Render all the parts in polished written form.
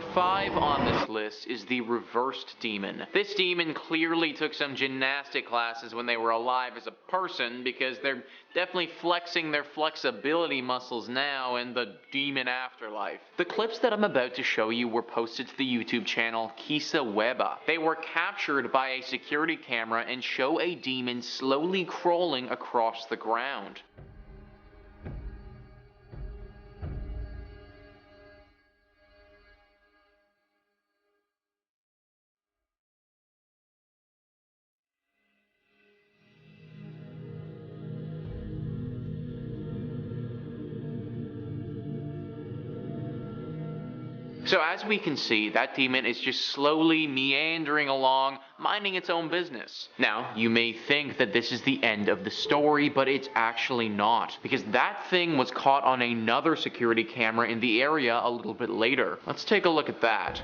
Number 5 on this list is the reversed demon. This demon clearly took some gymnastic classes when they were alive as a person, because they're definitely flexing their flexibility muscles now in the demon afterlife. The clips that I'm about to show you were posted to the YouTube channel Kisa Weba. They were captured by a security camera and show a demon slowly crawling across the ground. So as we can see, that demon is just slowly meandering along, minding its own business. Now, you may think that this is the end of the story, but it's actually not, because that thing was caught on another security camera in the area a little bit later. Let's take a look at that.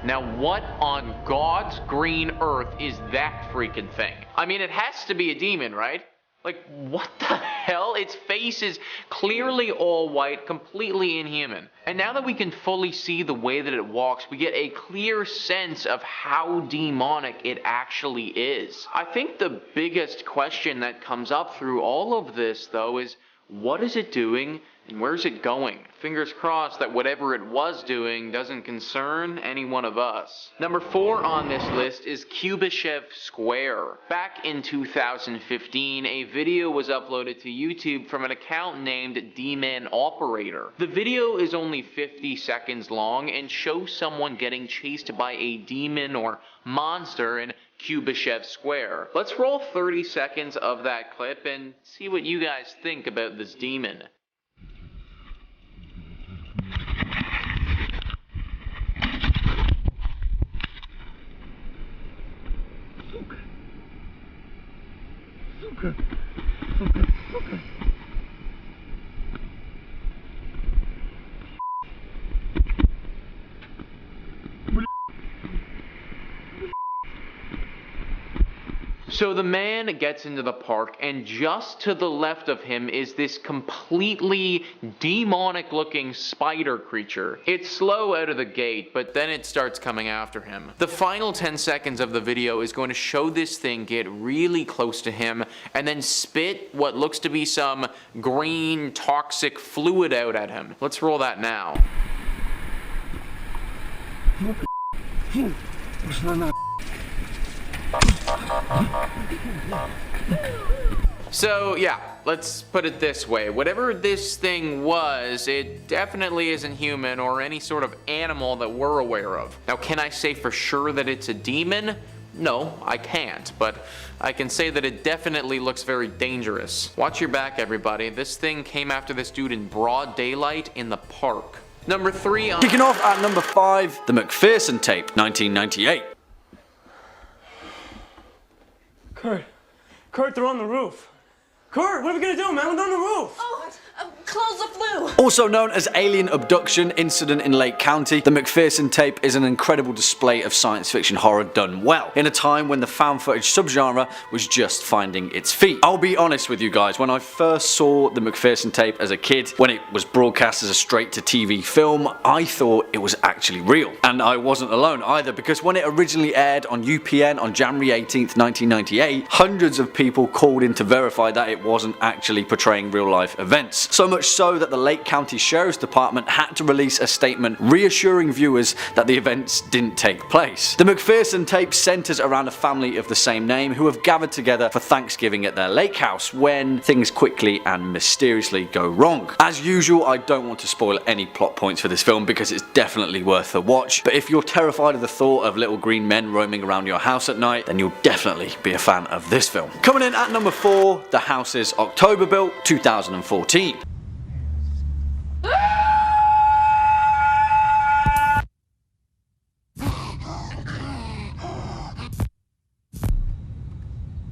Now what on God's green earth is that freaking thing? I mean, it has to be a demon, right? Like, what the hell? Its face is clearly all white, completely inhuman. And now that we can fully see the way that it walks, we get a clear sense of how demonic it actually is. I think the biggest question that comes up through all of this, though, is what is it doing and where's it going? Fingers crossed that whatever it was doing doesn't concern any one of us. Number 4 on this list is Kubishev Square. Back in 2015, a video was uploaded to YouTube from an account named D-Man Operator. The video is only 50 seconds long and shows someone getting chased by a demon or monster in Kubishev Square. Let's roll 30 seconds of that clip and see what you guys think about this demon. Okay. So the man gets into the park, and just to the left of him is this completely demonic looking spider creature. It's slow out of the gate, but then it starts coming after him. The final 10 seconds of the video is going to show this thing get really close to him and then spit what looks to be some green toxic fluid out at him. Let's roll that now. So yeah, let's put it this way. Whatever this thing was, it definitely isn't human or any sort of animal that we're aware of. Now, can I say for sure that it's a demon? No, I can't, but I can say that it definitely looks very dangerous. Watch your back, everybody. This thing came after this dude in broad daylight in the park. Number 3 on... Kicking off at number 5, the McPherson tape, 1998. Kurt, they're on the roof. Kurt, what are we gonna do, man? We're on the roof. Oh, close the flue. Also known as Alien Abduction Incident in Lake County, the McPherson tape is an incredible display of science fiction horror done well, in a time when the found footage subgenre was just finding its feet. I'll be honest with you guys, when I first saw the McPherson tape as a kid, when it was broadcast as a straight-to-TV film, I thought it was actually real. And I wasn't alone either, because when it originally aired on UPN on January 18th, 1998, hundreds of people called in to verify that it wasn't actually portraying real-life events. So much so that the Lake County Sheriff's Department had to release a statement reassuring viewers that the events didn't take place. The McPherson tape centers around a family of the same name who have gathered together for Thanksgiving at their lake house when things quickly and mysteriously go wrong. As usual, I don't want to spoil any plot points for this film because it's definitely worth a watch, but if you're terrified of the thought of little green men roaming around your house at night, then you'll definitely be a fan of this film. Coming in at number 4, the house is October built, 2014.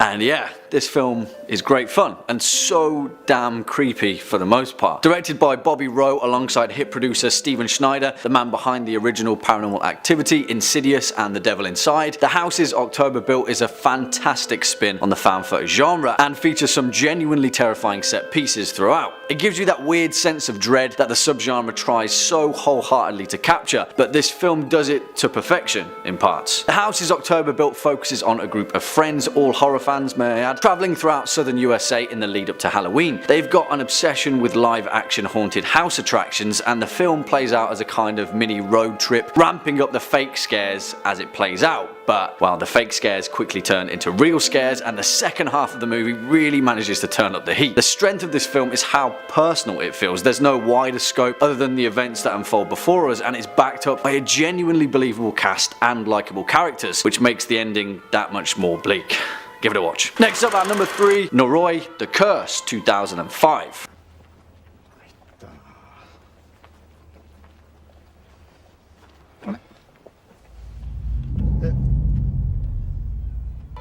And yeah, this film is great fun and so damn creepy for the most part. Directed by Bobby Rowe alongside hit producer Steven Schneider, the man behind the original Paranormal Activity, Insidious and The Devil Inside, The House is October Built is a fantastic spin on the found footage genre and features some genuinely terrifying set pieces throughout. It gives you that weird sense of dread that the subgenre tries so wholeheartedly to capture, but this film does it to perfection in parts. The House is October Built focuses on a group of friends, all horror fans may I add, travelling throughout southern USA in the lead up to Halloween. They've got an obsession with live action haunted house attractions, and the film plays out as a kind of mini road trip, ramping up the fake scares as it plays out. But, well, the fake scares quickly turn into real scares, and the second half of the movie really manages to turn up the heat. The strength of this film is how personal it feels. There's no wider scope other than the events that unfold before us, and it's backed up by a genuinely believable cast and likeable characters, which makes the ending that much more bleak. Give it a watch. Next up at number 3, Noroi, The Curse, 2005.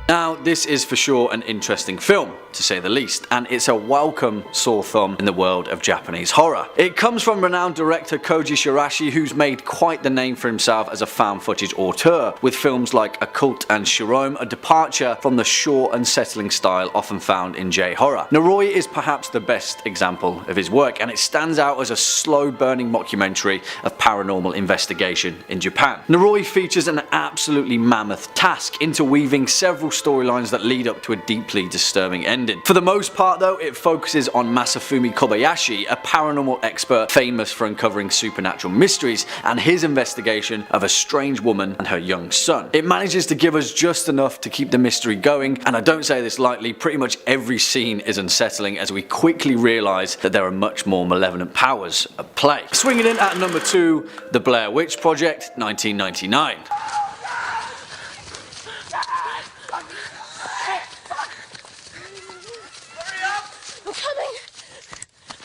Now, this is for sure an interesting film, to say the least, and it's a welcome sore thumb in the world of Japanese horror. It comes from renowned director Koji Shirashi, who's made quite the name for himself as a found footage auteur, with films like Occult and Shirome, a departure from the short, unsettling style often found in J-horror. Noroi is perhaps the best example of his work, and it stands out as a slow-burning mockumentary of paranormal investigation in Japan. Noroi features an absolutely mammoth task, interweaving several storylines that lead up to a deeply disturbing ending. For the most part though, it focuses on Masafumi Kobayashi, a paranormal expert famous for uncovering supernatural mysteries, and his investigation of a strange woman and her young son. It manages to give us just enough to keep the mystery going, and I don't say this lightly, pretty much every scene is unsettling as we quickly realise that there are much more malevolent powers at play. Swinging in at number 2, The Blair Witch Project, 1999.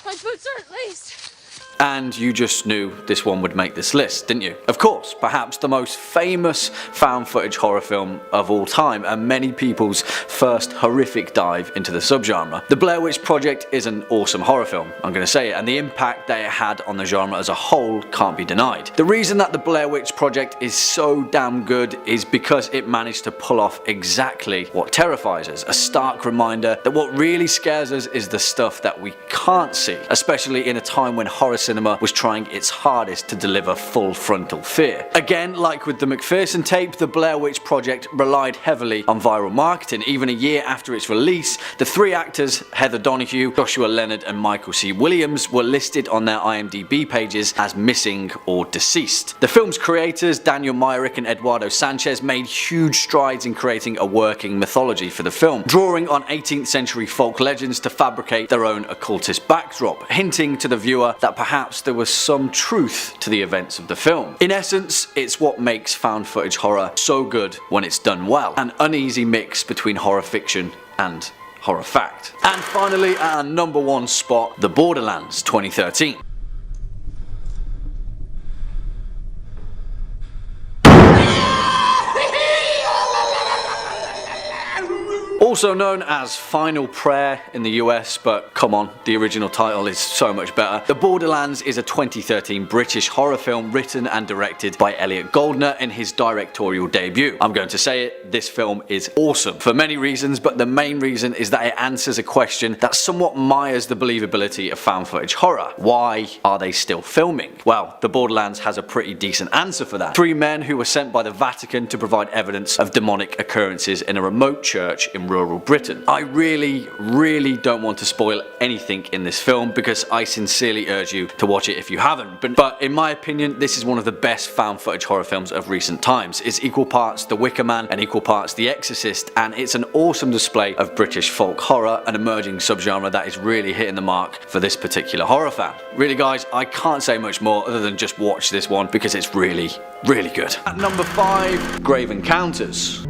My boots aren't laced. And you just knew this one would make this list, didn't you? Of course, perhaps the most famous found footage horror film of all time, and many people's first horrific dive into the subgenre. The Blair Witch Project is an awesome horror film, I'm gonna say it, and the impact that it had on the genre as a whole can't be denied. The reason that the Blair Witch Project is so damn good is because it managed to pull off exactly what terrifies us, a stark reminder that what really scares us is the stuff that we can't see, especially in a time when horror cinema was trying its hardest to deliver full frontal fear. Again, like with the McPherson tape, the Blair Witch Project relied heavily on viral marketing. Even a year after its release, the 3 actors, Heather Donahue, Joshua Leonard and Michael C. Williams, were listed on their IMDb pages as missing or deceased. The film's creators, Daniel Myrick and Eduardo Sanchez, made huge strides in creating a working mythology for the film, drawing on 18th century folk legends to fabricate their own occultist backdrop, hinting to the viewer that perhaps there was some truth to the events of the film. In essence, it's what makes found footage horror so good when it's done well, an uneasy mix between horror fiction and horror fact. And finally, at our number 1 spot, The Borderlands, 2013. Also known as Final Prayer in the US, but come on, the original title is so much better. The Borderlands is a 2013 British horror film written and directed by Elliot Goldner in his directorial debut. I'm going to say it, this film is awesome for many reasons, but the main reason is that it answers a question that somewhat mires the believability of found footage horror. Why are they still filming? Well, The Borderlands has a pretty decent answer for that. 3 men who were sent by the Vatican to provide evidence of demonic occurrences in a remote church in rural Britain. I really don't want to spoil anything in this film because I sincerely urge you to watch it if you haven't, but in my opinion this is one of the best found footage horror films of recent times. It's equal parts The Wicker Man and equal parts The Exorcist, and it's an awesome display of British folk horror, an emerging subgenre that is really hitting the mark for this particular horror fan. Really guys, I can't say much more other than just watch this one because it's really good. At number 5, Grave Encounters.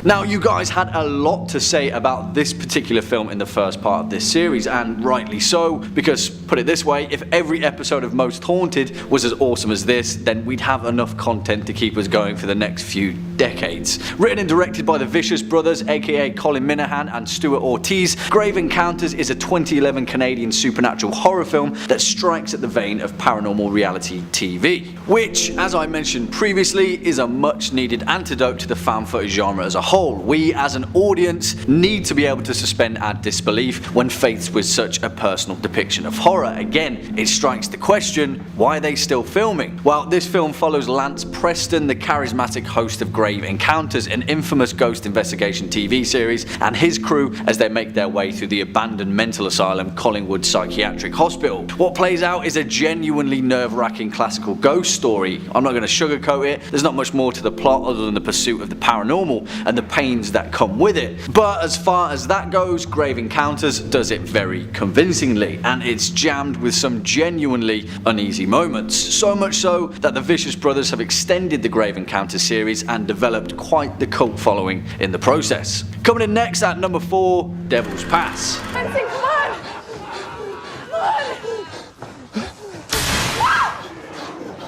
Now, you guys had a lot to say about this particular film in the first part of this series, and rightly so, because put it this way, if every episode of Most Haunted was as awesome as this, then we'd have enough content to keep us going for the next few decades. Written and directed by the Vicious Brothers, aka Colin Minahan and Stuart Ortiz, Grave Encounters is a 2011 Canadian supernatural horror film that strikes at the vein of paranormal reality TV, which, as I mentioned previously, is a much needed antidote to the found footage genre as a whole. We as an audience need to be able to suspend our disbelief when faced with such a personal depiction of horror. Again, it strikes the question, why are they still filming? Well, this film follows Lance Preston, the charismatic host of Grave Encounters, an infamous ghost investigation TV series, and his crew as they make their way through the abandoned mental asylum Collingwood Psychiatric Hospital. What plays out is a genuinely nerve-wracking classical ghost story. I'm not going to sugarcoat it, there's not much more to the plot other than the pursuit of the paranormal and the pains that come with it. But as far as that goes, Grave Encounters does it very convincingly, and it's jammed with some genuinely uneasy moments. So much so that the Vicious Brothers have extended the Grave Encounters series and developed quite the cult following in the process. Coming in next at number 4, Devil's Pass. Benson, come on!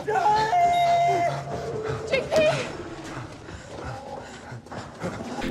Come on! JP!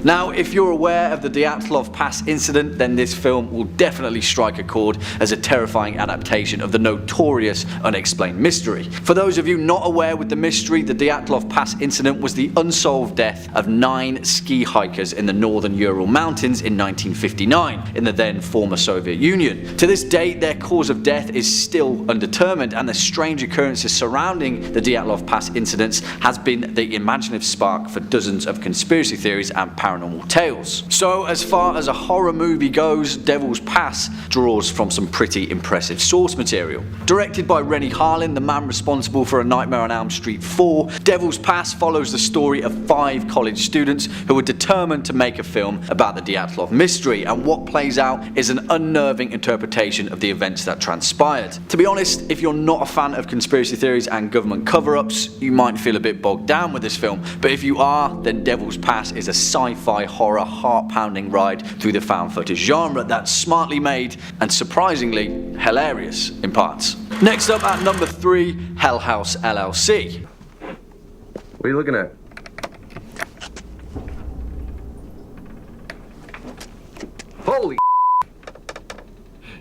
Now, if you're aware of the Dyatlov Pass incident, then this film will definitely strike a chord as a terrifying adaptation of the notorious unexplained mystery. For those of you not aware with the mystery, the Dyatlov Pass incident was the unsolved death of 9 ski hikers in the northern Ural Mountains in 1959, in the then former Soviet Union. To this date, their cause of death is still undetermined, and the strange occurrences surrounding the Dyatlov Pass incidents has been the imaginative spark for dozens of conspiracy theories and paranormal tales. So as far as a horror movie goes, Devil's Pass draws from some pretty impressive source material. Directed by Rennie Harlin, the man responsible for A Nightmare on Elm Street 4, Devil's Pass follows the story of 5 college students who were determined to make a film about the Dyatlov mystery, and what plays out is an unnerving interpretation of the events that transpired. To be honest, if you're not a fan of conspiracy theories and government cover-ups, you might feel a bit bogged down with this film, but if you are, then Devil's Pass is a sci-fi horror heart-pounding ride through the found footage genre that's smartly made and surprisingly hilarious in parts. Next up at number 3, Hell House LLC. What are you looking at? Holy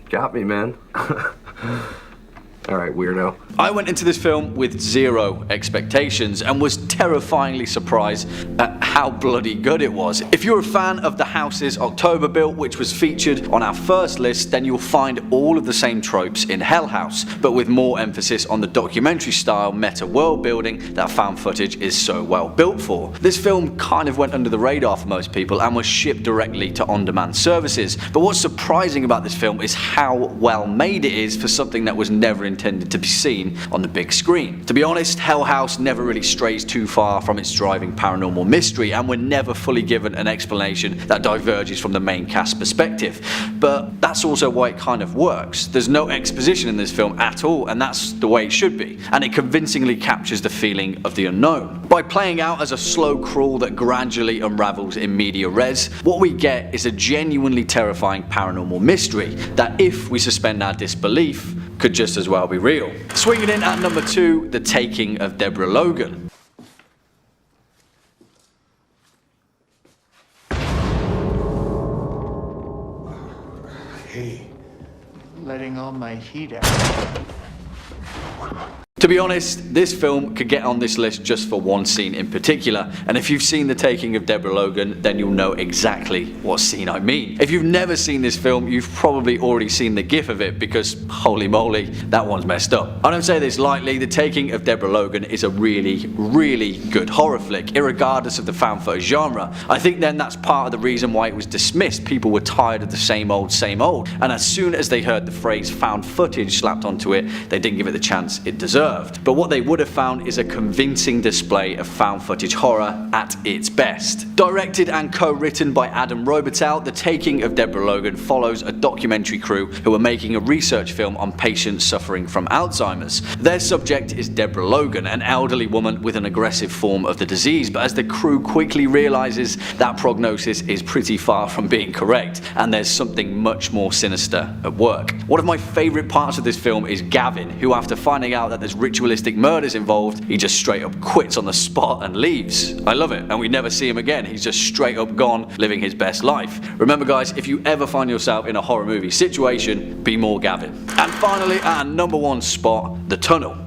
got me, man. Alright, weirdo. I went into this film with 0 expectations and was terrifyingly surprised at how bloody good it was. If you're a fan of The House's October Built, which was featured on our first list, then you'll find all of the same tropes in Hell House, but with more emphasis on the documentary style meta world building that found footage is so well built for. This film kind of went under the radar for most people and was shipped directly to on-demand services, but what's surprising about this film is how well made it is for something that was never intended to be seen on the big screen. To be honest, Hell House never really strays too far from its driving paranormal mystery, and we're never fully given an explanation that diverges from the main cast perspective. But that's also why it kind of works. There's no exposition in this film at all, and that's the way it should be, and it convincingly captures the feeling of the unknown. By playing out as a slow crawl that gradually unravels in media res, what we get is a genuinely terrifying paranormal mystery that, if we suspend our disbelief, could just as well be real. Swinging in at number 2, The Taking of Deborah Logan. Hey, letting all my heat out. To be honest, this film could get on this list just for one scene in particular, and if you've seen The Taking of Deborah Logan, then you'll know exactly what scene I mean. If you've never seen this film, you've probably already seen the gif of it, because holy moly, that one's messed up. I don't say this lightly, The Taking of Deborah Logan is a really, really good horror flick, irregardless of the found footage genre. I think then that's part of the reason why it was dismissed. People were tired of the same old, and as soon as they heard the phrase found footage slapped onto it, they didn't give it the chance it deserved. deserved. But what they would have found is a convincing display of found footage horror at its best. Directed and co-written by Adam Robitel, The Taking of Deborah Logan follows a documentary crew who are making a research film on patients suffering from Alzheimer's. Their subject is Deborah Logan, an elderly woman with an aggressive form of the disease, but as the crew quickly realizes that prognosis is pretty far from being correct, and there's something much more sinister at work. One of my favourite parts of this film is Gavin, who after finding out that there's ritualistic murders involved, he just straight up quits on the spot and leaves. I love it, and we never see him again. He's just straight up gone, living his best life. Remember guys, if you ever find yourself in a horror movie situation, be more Gavin. And finally, at our number one spot, The Tunnel.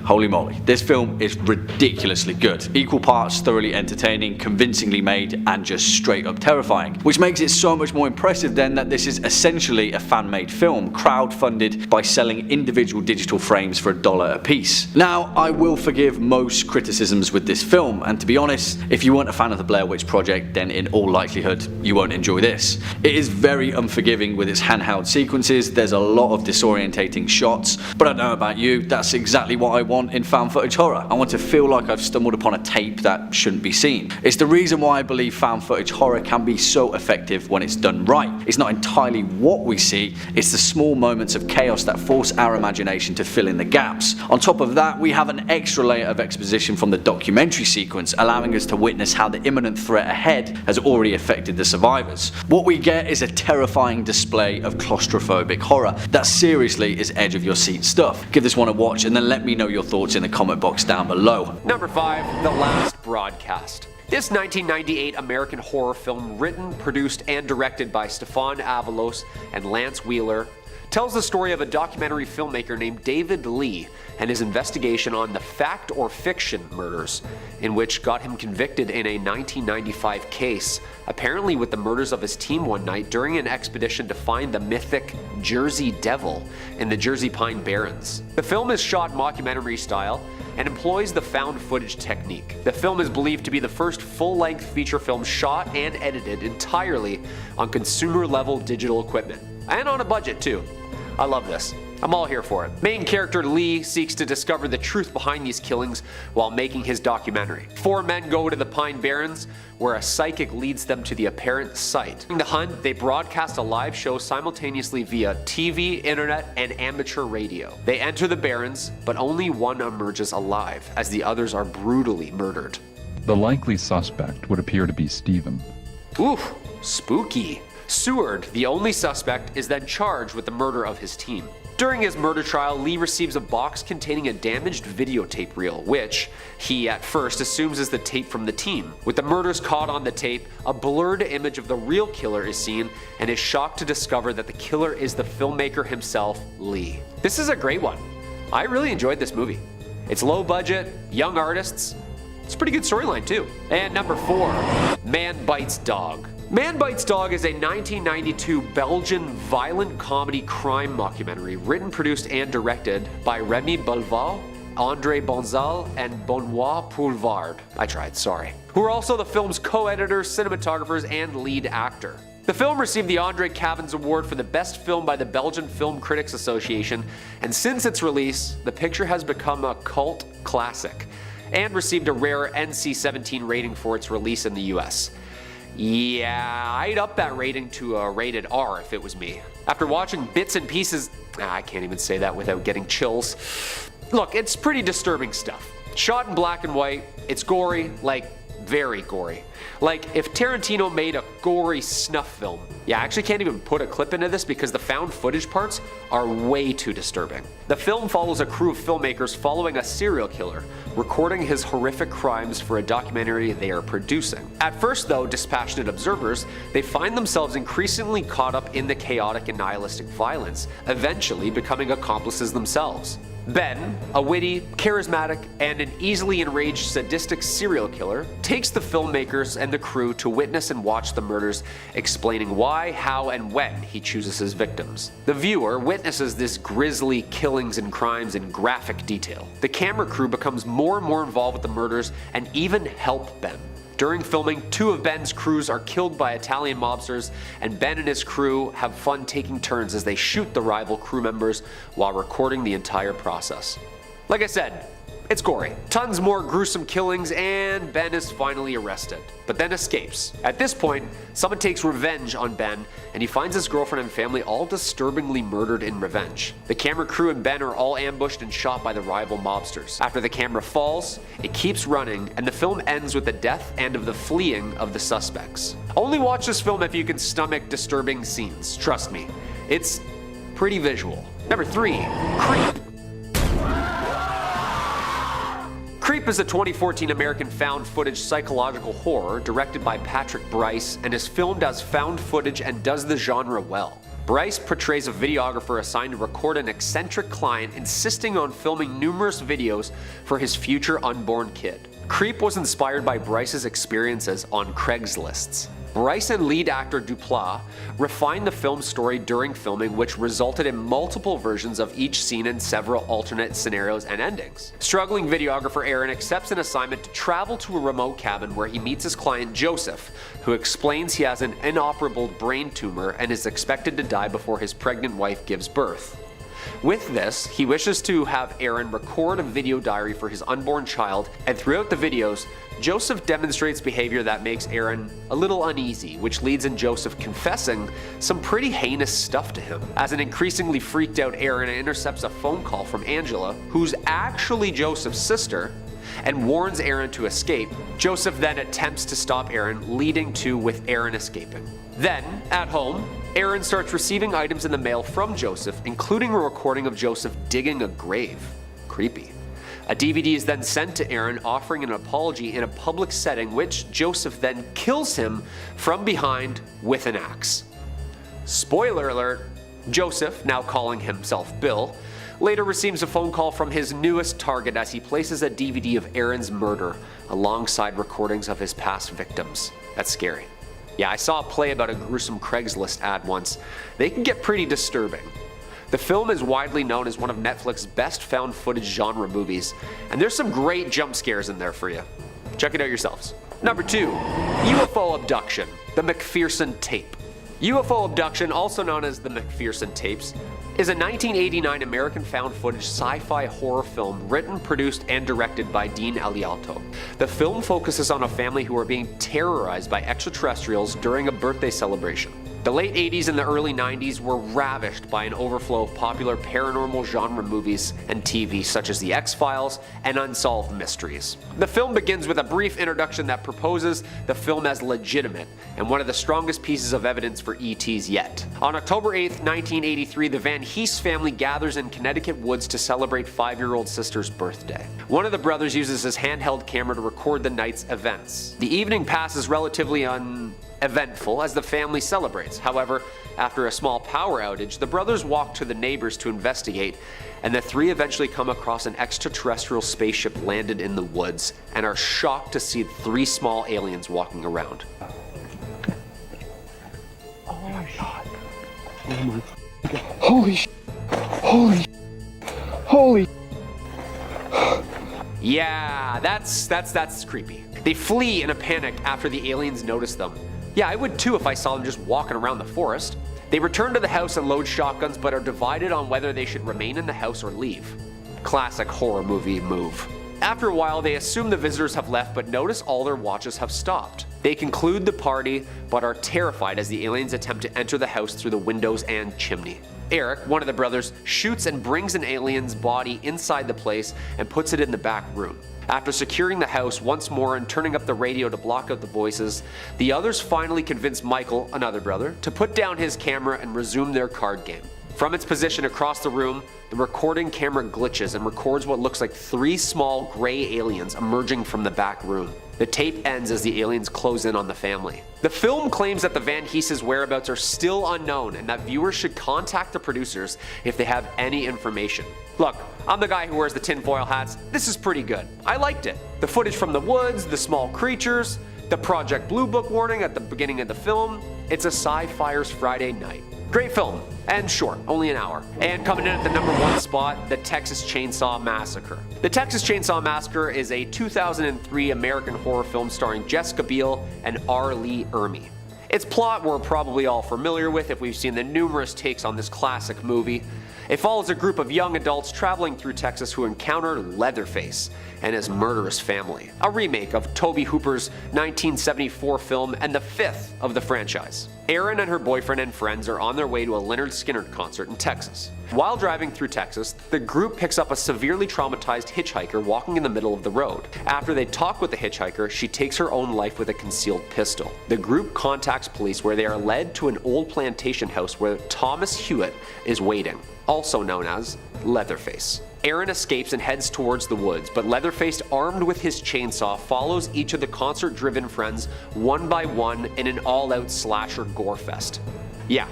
Holy moly, this film is ridiculously good. Equal parts thoroughly entertaining, convincingly made, and just straight up terrifying. Which makes it so much more impressive then that this is essentially a fan-made film, crowd-funded by selling individual digital frames for $1 a piece. Now, I will forgive most criticisms with this film, and to be honest, if you weren't a fan of the Blair Witch Project, then in all likelihood, you won't enjoy this. It is very unforgiving with its handheld sequences, there's a lot of disorientating shots, but I don't know about you, that's exactly what I want in found footage horror. I want to feel like I've stumbled upon a tape that shouldn't be seen. It's the reason why I believe found footage horror can be so effective when it's done right. It's not entirely what we see, it's the small moments of chaos that force our imagination to fill in the gaps. On top of that, we have an extra layer of exposition from the documentary sequence, allowing us to witness how the imminent threat ahead has already affected the survivors. What we get is a terrifying display of claustrophobic horror that seriously is edge of your seat stuff. Give this one a watch and then let me know your thoughts in the comment box down below. Number 5, The Last Broadcast. This 1998 American horror film, written, produced, and directed by Stefan Avalos and Lance Wheeler, tells the story of a documentary filmmaker named David Lee and his investigation on the fact or fiction murders, in which got him convicted in a 1995 case, apparently with the murders of his team one night during an expedition to find the mythic Jersey Devil in the Jersey Pine Barrens. The film is shot mockumentary style and employs the found footage technique. The film is believed to be the first full-length feature film shot and edited entirely on consumer-level digital equipment. And on a budget too. I love this. I'm all here for it. Main character Lee seeks to discover the truth behind these killings while making his documentary. 4 men go to the Pine Barrens, where a psychic leads them to the apparent site. In the hunt, they broadcast a live show simultaneously via TV, internet, and amateur radio. They enter the Barrens, but only one emerges alive, as the others are brutally murdered. The likely suspect would appear to be Stephen. Oof, spooky. Seward, the only suspect, is then charged with the murder of his team. During his murder trial, Lee receives a box containing a damaged videotape reel, which he at first assumes is the tape from the team. With the murders caught on the tape, a blurred image of the real killer is seen, and is shocked to discover that the killer is the filmmaker himself, Lee. This is a great one. I really enjoyed this movie. It's low budget, young artists. It's a pretty good storyline too. And number 4, Man Bites Dog. Man Bites Dog is a 1992 Belgian violent comedy crime mockumentary written, produced, and directed by Remy Belval, André Bonzal, and Benoit Poulvard. I tried, sorry. Who are also the film's co-editors, cinematographers, and lead actor. The film received the André Cavins Award for the best film by the Belgian Film Critics Association, and since its release, the picture has become a cult classic, and received a rare NC-17 rating for its release in the US. Yeah, I'd up that rating to a rated R if it was me. After watching bits and pieces, I can't even say that without getting chills. Look, it's pretty disturbing stuff. Shot in black and white, it's gory, like very gory. Like if Tarantino made a gory snuff film. Yeah, I actually can't even put a clip into this because the found footage parts are way too disturbing. The film follows a crew of filmmakers following a serial killer, recording his horrific crimes for a documentary they are producing. At first though, dispassionate observers, they find themselves increasingly caught up in the chaotic and nihilistic violence, eventually becoming accomplices themselves. Ben, a witty, charismatic, and an easily enraged sadistic serial killer, takes the filmmakers and the crew to witness and watch the murders, explaining why, how, and when he chooses his victims. The viewer witnesses this grisly killings and crimes in graphic detail. The camera crew becomes more and more involved with the murders and even help Ben. During filming, 2 of Ben's crews are killed by Italian mobsters, and Ben and his crew have fun taking turns as they shoot the rival crew members while recording the entire process. Like I said, it's gory. Tons more gruesome killings, and Ben is finally arrested, but then escapes. At this point, someone takes revenge on Ben, and he finds his girlfriend and family all disturbingly murdered in revenge. The camera crew and Ben are all ambushed and shot by the rival mobsters. After the camera falls, it keeps running, and the film ends with the death and of the fleeing of the suspects. Only watch this film if you can stomach disturbing scenes. Trust me, it's pretty visual. Number 3, Creep. Creep is a 2014 American found footage psychological horror directed by Patrick Bryce and is filmed as found footage and does the genre well. Bryce portrays a videographer assigned to record an eccentric client insisting on filming numerous videos for his future unborn kid. Creep was inspired by Bryce's experiences on Craigslist. Bryce and lead actor Duplass refined the film story during filming, which resulted in multiple versions of each scene and several alternate scenarios and endings. Struggling videographer Aaron accepts an assignment to travel to a remote cabin where he meets his client Joseph, who explains he has an inoperable brain tumor and is expected to die before his pregnant wife gives birth. With this, he wishes to have Aaron record a video diary for his unborn child, and throughout the videos, Joseph demonstrates behavior that makes Aaron a little uneasy, which leads in Joseph confessing some pretty heinous stuff to him. As an increasingly freaked out Aaron intercepts a phone call from Angela, who's actually Joseph's sister, and warns Aaron to escape. Joseph then attempts to stop Aaron, leading to with Aaron escaping. Then, at home, Aaron starts receiving items in the mail from Joseph, including a recording of Joseph digging a grave. Creepy. A DVD is then sent to Aaron offering an apology in a public setting, which Joseph then kills him from behind with an axe. Spoiler alert, Joseph, now calling himself Bill, later receives a phone call from his newest target as he places a DVD of Aaron's murder alongside recordings of his past victims. That's scary. Yeah, I saw a play about a gruesome Craigslist ad once. They can get pretty disturbing. The film is widely known as one of Netflix's best found footage genre movies, and there's some great jump scares in there for you. Check it out yourselves. Number 2, UFO Abduction, the McPherson Tape. UFO Abduction, also known as the McPherson Tapes, is a 1989 American found footage sci-fi horror film written, produced, and directed by Dean Elialto. The film focuses on a family who are being terrorized by extraterrestrials during a birthday celebration. The late 80s and the early 90s were ravished by an overflow of popular paranormal genre movies and TV such as The X-Files and Unsolved Mysteries. The film begins with a brief introduction that proposes the film as legitimate and one of the strongest pieces of evidence for ETs yet. On October 8th, 1983, the Van Hees family gathers in Connecticut woods to celebrate 5-year-old sister's birthday. One of the brothers uses his handheld camera to record the night's events. The evening passes relatively uneventful as the family celebrates. However, after a small power outage, the brothers walk to the neighbors to investigate, and the 3 eventually come across an extraterrestrial spaceship landed in the woods and are shocked to see 3 small aliens walking around. Oh my god. Oh my god. Holy sh. Holy sh. Holy. Yeah, that's creepy. They flee in a panic after the aliens notice them. Yeah, I would too if I saw them just walking around the forest. They return to the house and load shotguns, but are divided on whether they should remain in the house or leave. Classic horror movie move. After a while, they assume the visitors have left, but notice all their watches have stopped. They conclude the party, but are terrified as the aliens attempt to enter the house through the windows and chimney. Eric, one of the brothers, shoots and brings an alien's body inside the place and puts it in the back room. After securing the house once more and turning up the radio to block out the voices, the others finally convince Michael, another brother, to put down his camera and resume their card game. From its position across the room, the recording camera glitches and records what looks like 3 small gray aliens emerging from the back room. The tape ends as the aliens close in on the family. The film claims that the Van Heese's whereabouts are still unknown and that viewers should contact the producers if they have any information. Look, I'm the guy who wears the tinfoil hats. This is pretty good. I liked it. The footage from the woods, the small creatures, the Project Blue Book warning at the beginning of the film. It's a Sci-Fi's Friday night. Great film, and short, only an hour. And coming in at the #1 spot, the Texas Chainsaw Massacre. The Texas Chainsaw Massacre is a 2003 American horror film starring Jessica Biel and R. Lee Ermey. Its plot we're probably all familiar with if we've seen the numerous takes on this classic movie. It follows a group of young adults traveling through Texas who encounter Leatherface and his murderous family. A remake of Tobe Hooper's 1974 film and the 5th of the franchise. Erin and her boyfriend and friends are on their way to a Lynyrd Skynyrd concert in Texas. While driving through Texas, the group picks up a severely traumatized hitchhiker walking in the middle of the road. After they talk with the hitchhiker, she takes her own life with a concealed pistol. The group contacts police where they are led to an old plantation house where Thomas Hewitt is waiting, also known as Leatherface. Erin escapes and heads towards the woods, but Leatherface, armed with his chainsaw, follows each of the concert-driven friends one by one in an all-out slasher gore fest. Yeah,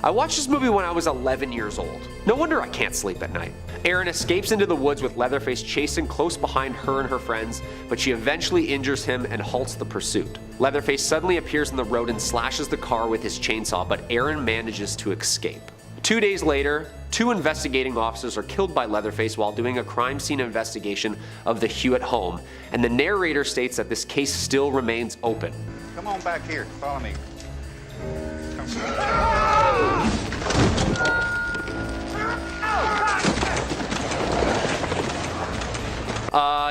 I watched this movie when I was 11 years old. No wonder I can't sleep at night. Erin escapes into the woods with Leatherface chasing close behind her and her friends, but she eventually injures him and halts the pursuit. Leatherface suddenly appears in the road and slashes the car with his chainsaw, but Erin manages to escape. 2 days later, 2 investigating officers are killed by Leatherface while doing a crime scene investigation of the Hewitt home, and the narrator states that this case still remains open. Come on back here, follow me.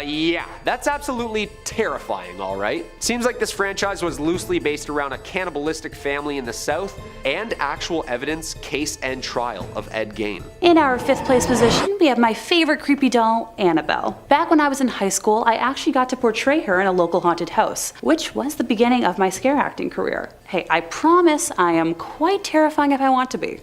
Yeah, that's absolutely terrifying, alright? Seems like this franchise was loosely based around a cannibalistic family in the South and actual evidence, case, and trial of Ed Gein. In our 5th place position, we have my favorite creepy doll, Annabelle. Back when I was in high school, I actually got to portray her in a local haunted house, which was the beginning of my scare acting career. Hey, I promise I am quite terrifying if I want to be.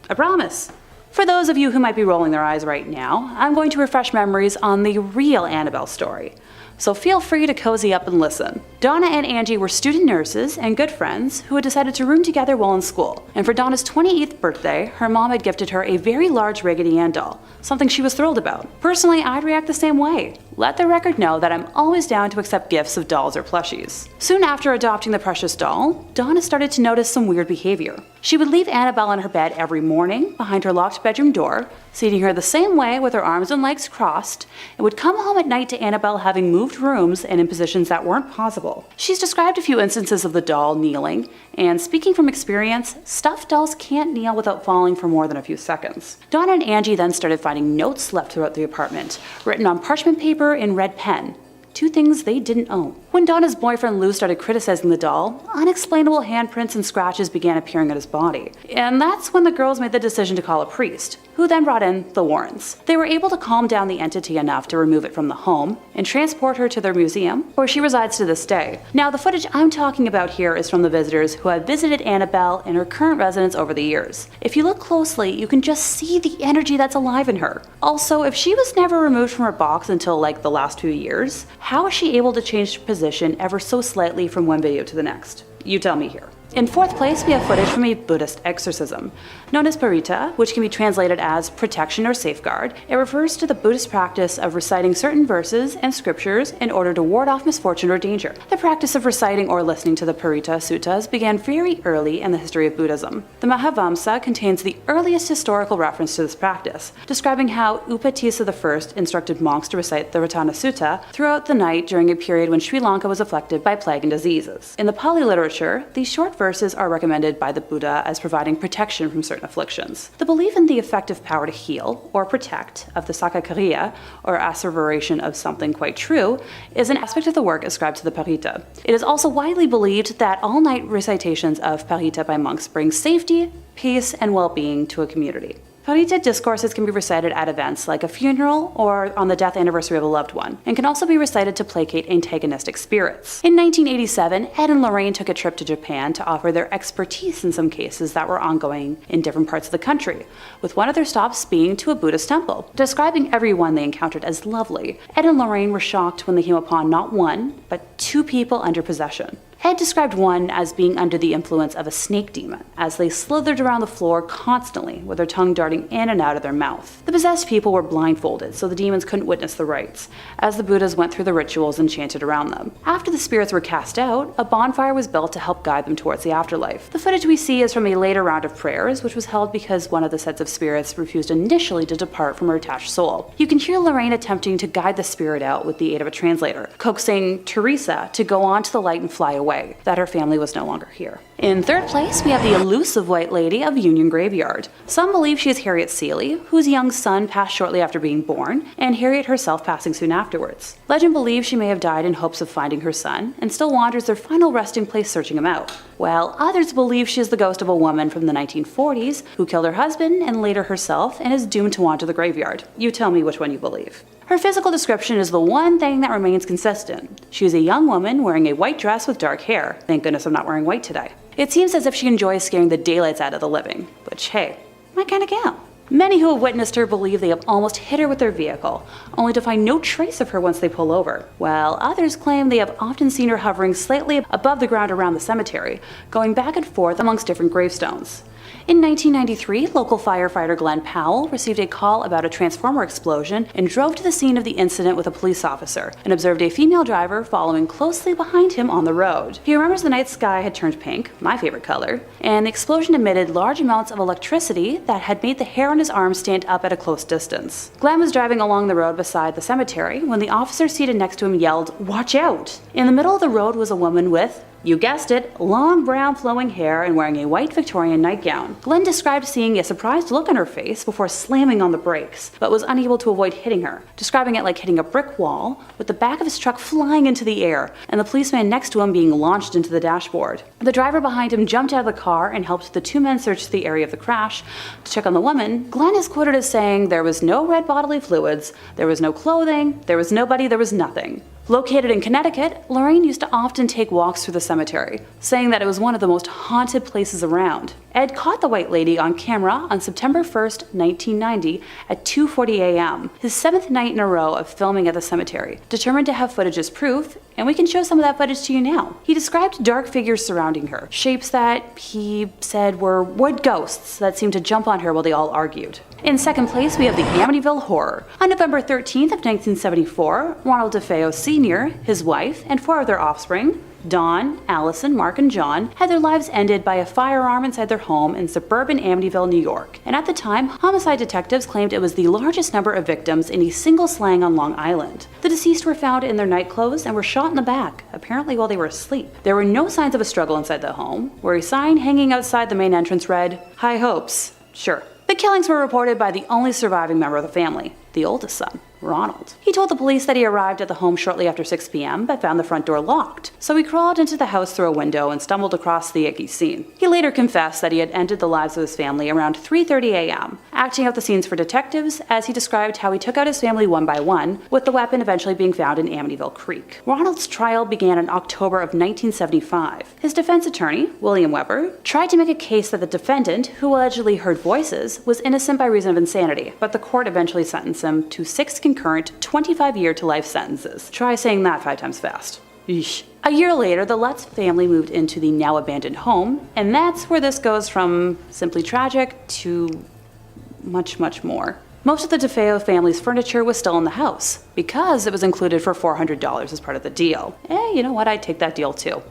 I promise. For those of you who might be rolling their eyes right now, I'm going to refresh memories on the real Annabelle story. So feel free to cozy up and listen. Donna and Angie were student nurses and good friends who had decided to room together while in school. And for Donna's 28th birthday, her mom had gifted her a very large Raggedy Ann doll, something she was thrilled about. Personally, I'd react the same way. Let the record know that I'm always down to accept gifts of dolls or plushies. Soon after adopting the precious doll, Donna started to notice some weird behavior. She would leave Annabelle in her bed every morning behind her locked bedroom door, seating her the same way with her arms and legs crossed, and would come home at night to Annabelle having moved rooms and in positions that weren't possible. She's described a few instances of the doll kneeling, and speaking from experience, stuffed dolls can't kneel without falling for more than a few seconds. Donna and Angie then started finding notes left throughout the apartment, written on parchment paper in red pen. 2 things they didn't own. When Donna's boyfriend Lou started criticizing the doll, unexplainable handprints and scratches began appearing on his body. And that's when the girls made the decision to call a priest, who then brought in the Warrens. They were able to calm down the entity enough to remove it from the home and transport her to their museum, where she resides to this day. Now, the footage I'm talking about here is from the visitors who have visited Annabelle in her current residence over the years. If you look closely, you can just see the energy that's alive in her. Also, if she was never removed from her box until like the last few years, how is she able to change position ever so slightly from one video to the next? You tell me here. In 4th place, we have footage from a Buddhist exorcism. Known as parita, which can be translated as protection or safeguard, it refers to the Buddhist practice of reciting certain verses and scriptures in order to ward off misfortune or danger. The practice of reciting or listening to the parita suttas began very early in the history of Buddhism. The Mahavamsa contains the earliest historical reference to this practice, describing how Upatissa I instructed monks to recite the Ratana Sutta throughout the night during a period when Sri Lanka was afflicted by plague and diseases. In the Pali literature, these short verses are recommended by the Buddha as providing protection from certain afflictions. The belief in the effective power to heal or protect of the Sakakariya, or asseveration of something quite true, is an aspect of the work ascribed to the Parita. It is also widely believed that all-night recitations of Parita by monks bring safety, peace, and well-being to a community. Ponyta discourses can be recited at events like a funeral or on the death anniversary of a loved one, and can also be recited to placate antagonistic spirits. In 1987, Ed and Lorraine took a trip to Japan to offer their expertise in some cases that were ongoing in different parts of the country, with one of their stops being to a Buddhist temple. Describing everyone they encountered as lovely, Ed and Lorraine were shocked when they came upon not one, but 2 people under possession. Ed described one as being under the influence of a snake demon, as they slithered around the floor constantly, with their tongue darting in and out of their mouth. The possessed people were blindfolded, so the demons couldn't witness the rites, as the Buddhas went through the rituals and chanted around them. After the spirits were cast out, a bonfire was built to help guide them towards the afterlife. The footage we see is from a later round of prayers, which was held because one of the sets of spirits refused initially to depart from her attached soul. You can hear Lorraine attempting to guide the spirit out with the aid of a translator, coaxing Teresa to go on to the light and fly away, that her family was no longer here. In third place, we have the elusive White Lady of Union Graveyard. Some believe she is Harriet Seeley, whose young son passed shortly after being born, and Harriet herself passing soon afterwards. Legend believes she may have died in hopes of finding her son, and still wanders their final resting place searching him out, while others believe she is the ghost of a woman from the 1940s who killed her husband and later herself and is doomed to wander the graveyard. You tell me which one you believe. Her physical description is the one thing that remains consistent. She is a young woman wearing a white dress with dark hair. Thank goodness I'm not wearing white today. It seems as if she enjoys scaring the daylights out of the living, which, hey, my kind of gal. Many who have witnessed her believe they have almost hit her with their vehicle, only to find no trace of her once they pull over, while others claim they have often seen her hovering slightly above the ground around the cemetery, going back and forth amongst different gravestones. In 1993, local firefighter Glenn Powell received a call about a transformer explosion and drove to the scene of the incident with a police officer and observed a female driver following closely behind him on the road. He remembers the night sky had turned pink, my favorite color, and the explosion emitted large amounts of electricity that had made the hair on his arm stand up at a close distance. Glenn was driving along the road beside the cemetery when the officer seated next to him yelled, "Watch out!" In the middle of the road was a woman with, you guessed it, long brown flowing hair and wearing a white Victorian nightgown. Glenn described seeing a surprised look on her face before slamming on the brakes, but was unable to avoid hitting her, describing it like hitting a brick wall, with the back of his truck flying into the air and the policeman next to him being launched into the dashboard. The driver behind him jumped out of the car and helped the 2 men search the area of the crash to check on the woman. Glenn is quoted as saying, "There was no red bodily fluids, there was no clothing, there was nobody, there was nothing." Located in Connecticut, Lorraine used to often take walks through the cemetery, saying that it was one of the most haunted places around. Ed caught the White Lady on camera on September 1st, 1990 at 2:40 a.m., his 7th night in a row of filming at the cemetery, determined to have footage as proof, and we can show some of that footage to you now. He described dark figures surrounding her, shapes that he said were wood ghosts that seemed to jump on her while they all argued. In second place, we have the Amityville Horror. On November 13th of 1974, Ronald DeFeo Sr., his wife, and 4 of their offspring, Dawn, Allison, Mark, and John, had their lives ended by a firearm inside their home in suburban Amityville, New York. And at the time, homicide detectives claimed it was the largest number of victims in a single slang on Long Island. The deceased were found in their nightclothes and were shot in the back, apparently while they were asleep. There were no signs of a struggle inside the home, where a sign hanging outside the main entrance read, "High hopes." Sure. The killings were reported by the only surviving member of the family, the oldest son, Ronald. He told the police that he arrived at the home shortly after 6 p.m. but found the front door locked, so he crawled into the house through a window and stumbled across the icky scene. He later confessed that he had ended the lives of his family around 3:30 a.m., acting out the scenes for detectives as he described how he took out his family one by one, with the weapon eventually being found in Amityville Creek. Ronald's trial began in October of 1975. His defense attorney, William Weber, tried to make a case that the defendant, who allegedly heard voices, was innocent by reason of insanity, but the court eventually sentenced him to 6 concurrent 25-year to life sentences. Try saying that 5 times fast. Eesh. A year later, the Lutz family moved into the now abandoned home, and that's where this goes from simply tragic to much, much more. Most of the DeFeo family's furniture was still in the house, because it was included for $400 as part of the deal. You know what, I'd take that deal too.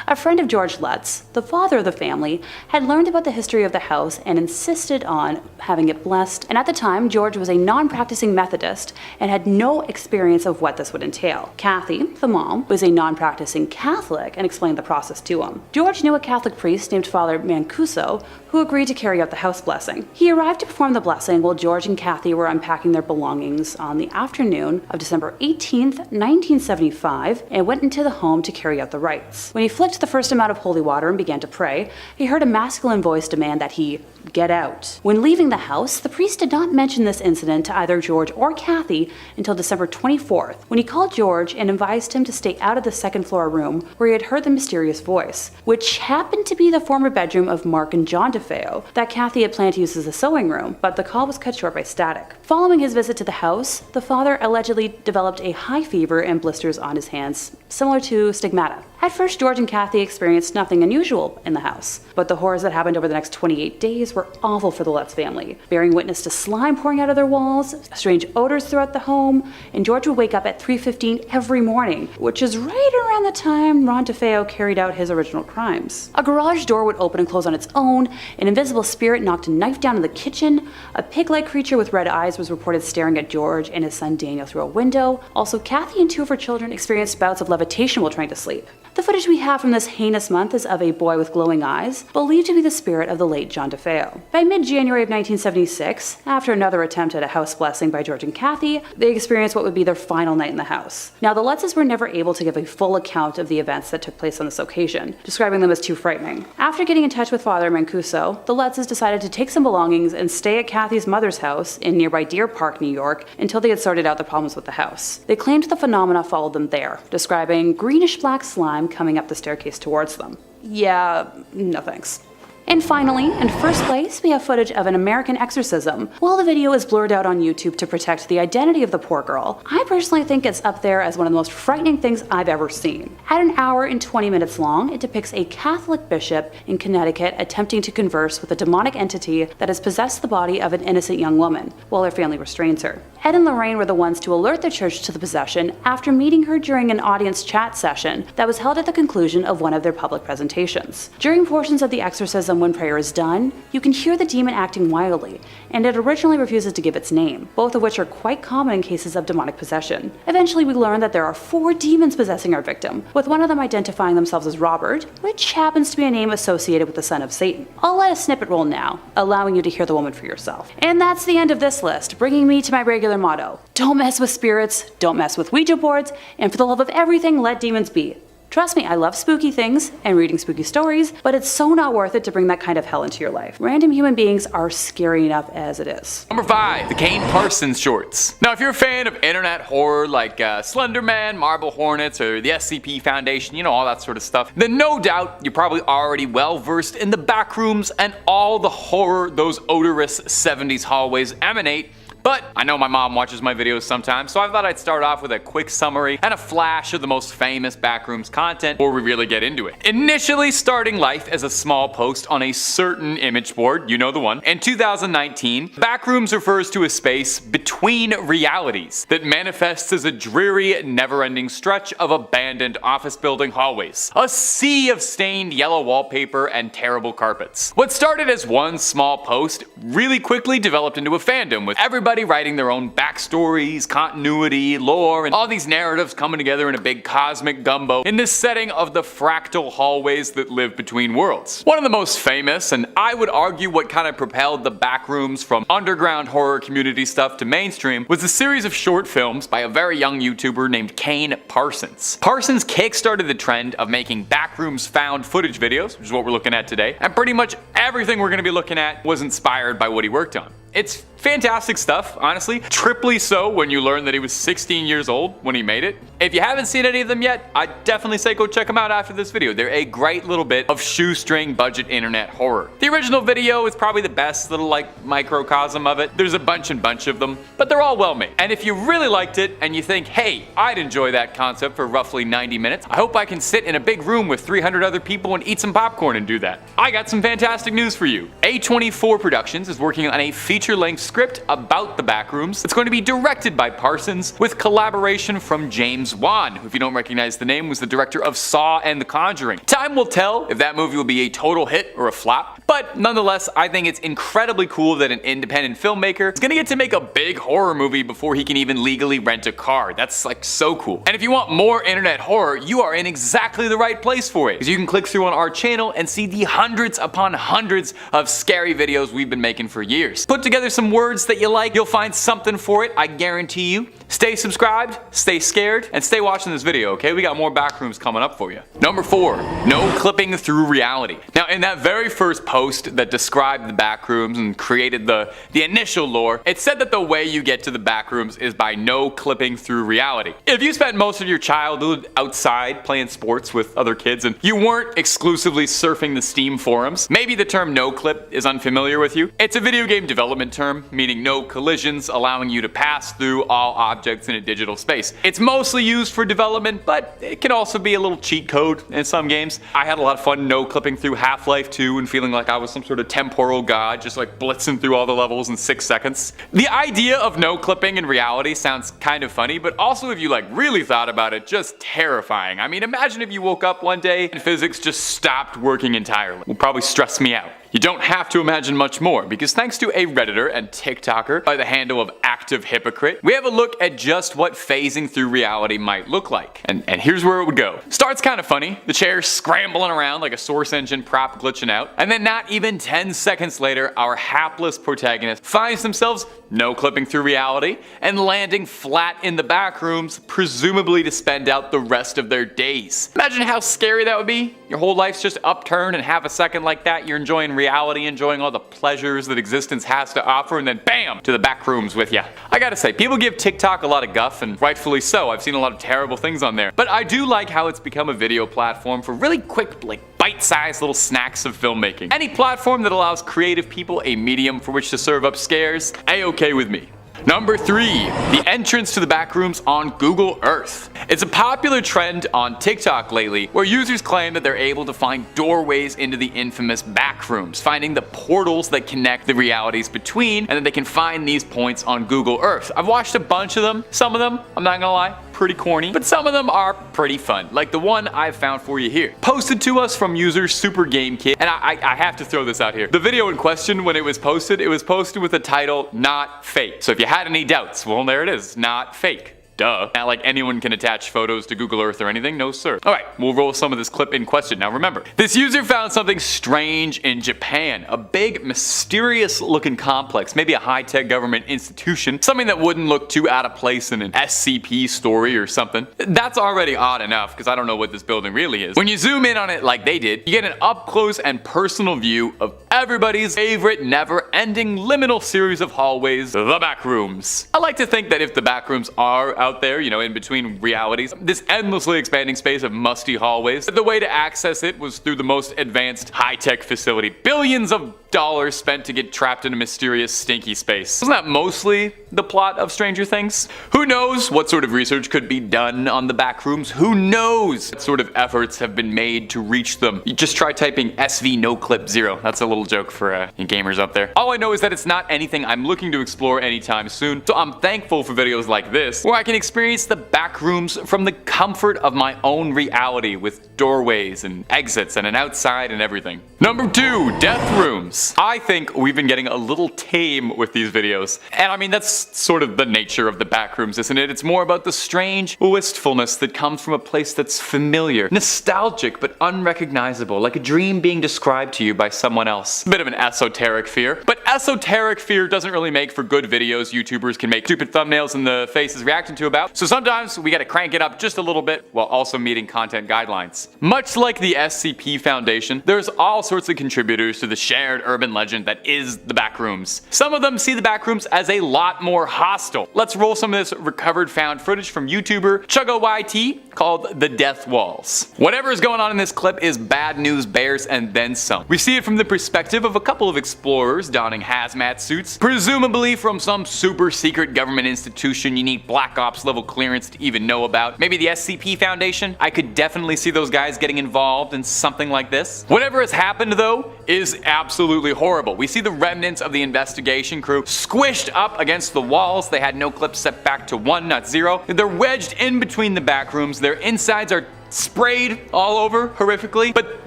A friend of George Lutz, the father of the family, had learned about the history of the house and insisted on having it blessed, and at the time, George was a non-practicing Methodist and had no experience of what this would entail. Kathy, the mom, was a non-practicing Catholic and explained the process to him. George knew a Catholic priest named Father Mancuso who agreed to carry out the house blessing. He arrived to perform the blessing while George and Kathy were unpacking their belongings on the afternoon of December 18th, 1975, and went into the home to carry out the rites. When he flicked the first amount of holy water and began to pray, he heard a masculine voice demand that he get out. When leaving the house, the priest did not mention this incident to either George or Kathy until December 24th, when he called George and advised him to stay out of the second floor room where he had heard the mysterious voice, which happened to be the former bedroom of Mark and John DeFeo that Kathy had planned to use as a sewing room, but the call was cut short by static. Following his visit to the house, the father allegedly developed a high fever and blisters on his hands, similar to stigmata. At first, George and Kathy experienced nothing unusual in the house, but the horrors that happened over the next 28 days were awful for the Lutz family, bearing witness to slime pouring out of their walls, strange odors throughout the home, and George would wake up at 3:15 every morning, which is right around the time Ron DeFeo carried out his original crimes. A garage door would open and close on its own, an invisible spirit knocked a knife down in the kitchen, a pig-like creature with red eyes was reported staring at George and his son Daniel through a window. Also, Kathy and two of her children experienced bouts of levitation while trying to sleep. The footage we have from this heinous month is of a boy with glowing eyes, believed to be the spirit of the late John DeFeo. By mid-January of 1976, after another attempt at a house blessing by George and Kathy, they experienced what would be their final night in the house. Now, the Lutzes were never able to give a full account of the events that took place on this occasion, describing them as too frightening. After getting in touch with Father Mancuso, the Lutzes decided to take some belongings and stay at Kathy's mother's house in nearby Deer Park, New York, until they had sorted out the problems with the house. They claimed the phenomena followed them there, describing greenish-black slime coming up the staircase towards them. Yeah, no thanks. And finally, in first place, we have footage of an American exorcism. While the video is blurred out on YouTube to protect the identity of the poor girl, I personally think it's up there as one of the most frightening things I've ever seen. At an hour and 20 minutes long, it depicts a Catholic bishop in Connecticut attempting to converse with a demonic entity that has possessed the body of an innocent young woman, while her family restrains her. Ed and Lorraine were the ones to alert the church to the possession after meeting her during an audience chat session that was held at the conclusion of one of their public presentations. During portions of the exorcism, when prayer is done, you can hear the demon acting wildly, and it originally refuses to give its name, both of which are quite common in cases of demonic possession. Eventually, we learn that there are 4 demons possessing our victim, with one of them identifying themselves as Robert, which happens to be a name associated with the son of Satan. I'll let a snippet roll now, allowing you to hear the woman for yourself. And that's the end of this list, bringing me to my regular motto: don't mess with spirits, don't mess with Ouija boards, and for the love of everything, let demons be. Trust me, I love spooky things and reading spooky stories, but it's so not worth it to bring that kind of hell into your life. Random human beings are scary enough as it is. Number 5, the Kane Parsons shorts. Now, if you're a fan of internet horror like Slender Man, Marble Hornets, or the SCP Foundation, you know, all that sort of stuff, then no doubt you're probably already well versed in the Backrooms and all the horror those odorous 70s hallways emanate. But I know my mom watches my videos sometimes, so I thought I'd start off with a quick summary and a flash of the most famous Backrooms content before we really get into it. Initially starting life as a small post on a certain image board, you know the one, in 2019, Backrooms refers to a space between realities that manifests as a dreary, never-ending stretch of abandoned office building hallways. A sea of stained yellow wallpaper and terrible carpets. What started as one small post really quickly developed into a fandom, with everybody writing their own backstories, continuity, lore, and all these narratives coming together in a big cosmic gumbo in this setting of the fractal hallways that live between worlds. One of the most famous, and I would argue what kind of propelled the Backrooms from underground horror community stuff to mainstream, was a series of short films by a very young YouTuber named Kane Parsons. Parsons kickstarted the trend of making Backrooms found footage videos, which is what we're looking at today, and pretty much everything we're going to be looking at was inspired by what he worked on. It's fantastic stuff, honestly. Triply so when you learn that he was 16 years old when he made it. If you haven't seen any of them yet, I'd definitely say go check them out after this video. They're a great little bit of shoestring budget internet horror. The original video is probably the best little microcosm of it. There's a bunch of them, but they're all well made. And if you really liked it and you think, hey, I'd enjoy that concept for roughly 90 minutes, I hope I can sit in a big room with 300 other people and eat some popcorn and do that. I got some fantastic news for you. A24 Productions is working on a feature-length script about the Backrooms. It's going to be directed by Parsons with collaboration from James Wan, who, if you don't recognize the name, was the director of Saw and The Conjuring. Time will tell if that movie will be a total hit or a flop, But nonetheless, I think it's incredibly cool that an independent filmmaker is gonna get to make a big horror movie before he can even legally rent a car. That's like so cool. And if you want more internet horror, you are in exactly the right place for it, because you can click through on our channel and see the hundreds upon hundreds of scary videos we've been making for years. Put together some words that you like, you'll find something for it, I guarantee you. Stay subscribed, stay scared, and stay watching this video, okay? We got more Backrooms coming up for you. Number 4, no clipping through reality. Now, in that very first post that described the Backrooms and created the initial lore, it said that the way you get to the Backrooms is by no clipping through reality. If you spent most of your childhood outside playing sports with other kids and you weren't exclusively surfing the Steam forums, maybe the term no clip is unfamiliar with you. It's a video game development term, meaning no collisions, allowing you to pass through all objects in a digital space. It's mostly used for development, but it can also be a little cheat code in some games. I had a lot of fun no clipping through Half-Life 2 and feeling like I was some sort of temporal god, just like blitzing through all the levels in 6 seconds. The idea of no clipping in reality sounds kind of funny, but also if you like really thought about it, just terrifying. I mean, imagine if you woke up one day and physics just stopped working entirely. It would probably stress me out. You don't have to imagine much more, because thanks to a Redditor and TikToker by the handle of Active Hypocrite, we have a look at just what phasing through reality might look like. And here's where it would go. Starts kind of funny, the chair scrambling around like a Source engine prop glitching out, and then not even 10 seconds later, our hapless protagonist finds themselves no clipping through reality and landing flat in the Backrooms, presumably to spend out the rest of their days. Imagine how scary that would be. Your whole life's just upturned, and half a second like that, you're enjoying reality, enjoying all the pleasures that existence has to offer, and then bam, to the Backrooms with ya. I gotta say, people give TikTok a lot of guff, and rightfully so. I've seen a lot of terrible things on there. But I do like how it's become a video platform for really quick, like bite-sized little snacks of filmmaking. Any platform that allows creative people a medium for which to serve up scares, A-okay with me. Number 3, the entrance to the Backrooms on Google Earth. It's a popular trend on TikTok lately where users claim that they're able to find doorways into the infamous Backrooms, finding the portals that connect the realities between, and that they can find these points on Google Earth. I've watched a bunch of them. Some of them, I'm not gonna lie, pretty corny, but some of them are pretty fun, like the one I've found for you here. Posted to us from user Super Game Kid, and I have to throw this out here. The video in question, when it was posted with the title, "Not Fake." So if you had any doubts, well, there it is, not fake. Duh. Not like anyone can attach photos to Google Earth or anything, no sir. Alright, we'll roll some of this clip in question. Now remember, this user found something strange in Japan. A big, mysterious looking complex, maybe a high-tech government institution, something that wouldn't look too out of place in an SCP story or something. That's already odd enough, because I don't know what this building really is. When you zoom in on it like they did, you get an up-close and personal view of everybody's favorite never-ending liminal series of hallways, the Backrooms. I like to think that if the Backrooms are out there, you know, in between realities, this endlessly expanding space of musty hallways, the way to access it was through the most advanced high-tech facility. Billions of dollars spent to get trapped in a mysterious stinky space. Isn't that mostly the plot of Stranger Things? Who knows what sort of research could be done on the Backrooms? Who knows what sort of efforts have been made to reach them? You just try typing SV no clip 0. That's a little joke for you gamers up there. All I know is that it's not anything I'm looking to explore anytime soon, so I'm thankful for videos like this, where I can experience the Backrooms from the comfort of my own reality with doorways and exits and an outside and everything. Number 2, death rooms. I think we've been getting a little tame with these videos. And I mean, that's sort of the nature of the Backrooms, isn't it? It's more about the strange wistfulness that comes from a place that's familiar, nostalgic, but unrecognizable, like a dream being described to you by someone else. A bit of an esoteric fear. But esoteric fear doesn't really make for good videos YouTubers can make stupid thumbnails and the faces reacting to about. So sometimes we gotta crank it up just a little bit while also meeting content guidelines. Much like the SCP Foundation, there's all sorts of contributors to the shared urban legend that is the Backrooms. Some of them see the Backrooms as a lot more hostile. Let's roll some of this recovered found footage from YouTuber ChuggoYT called The Death Walls. Whatever is going on in this clip is bad news bears and then some. We see it from the perspective of a couple of explorers donning hazmat suits, presumably from some super secret government institution you need Black Ops level clearance to even know about. Maybe the SCP Foundation? I could definitely see those guys getting involved in something like this. Whatever has happened though is absolutely horrible. We see the remnants of the investigation crew squished up against the walls. They had no clips set back to 1, not 0. They're wedged in between the Backrooms. Their insides are sprayed all over horrifically. But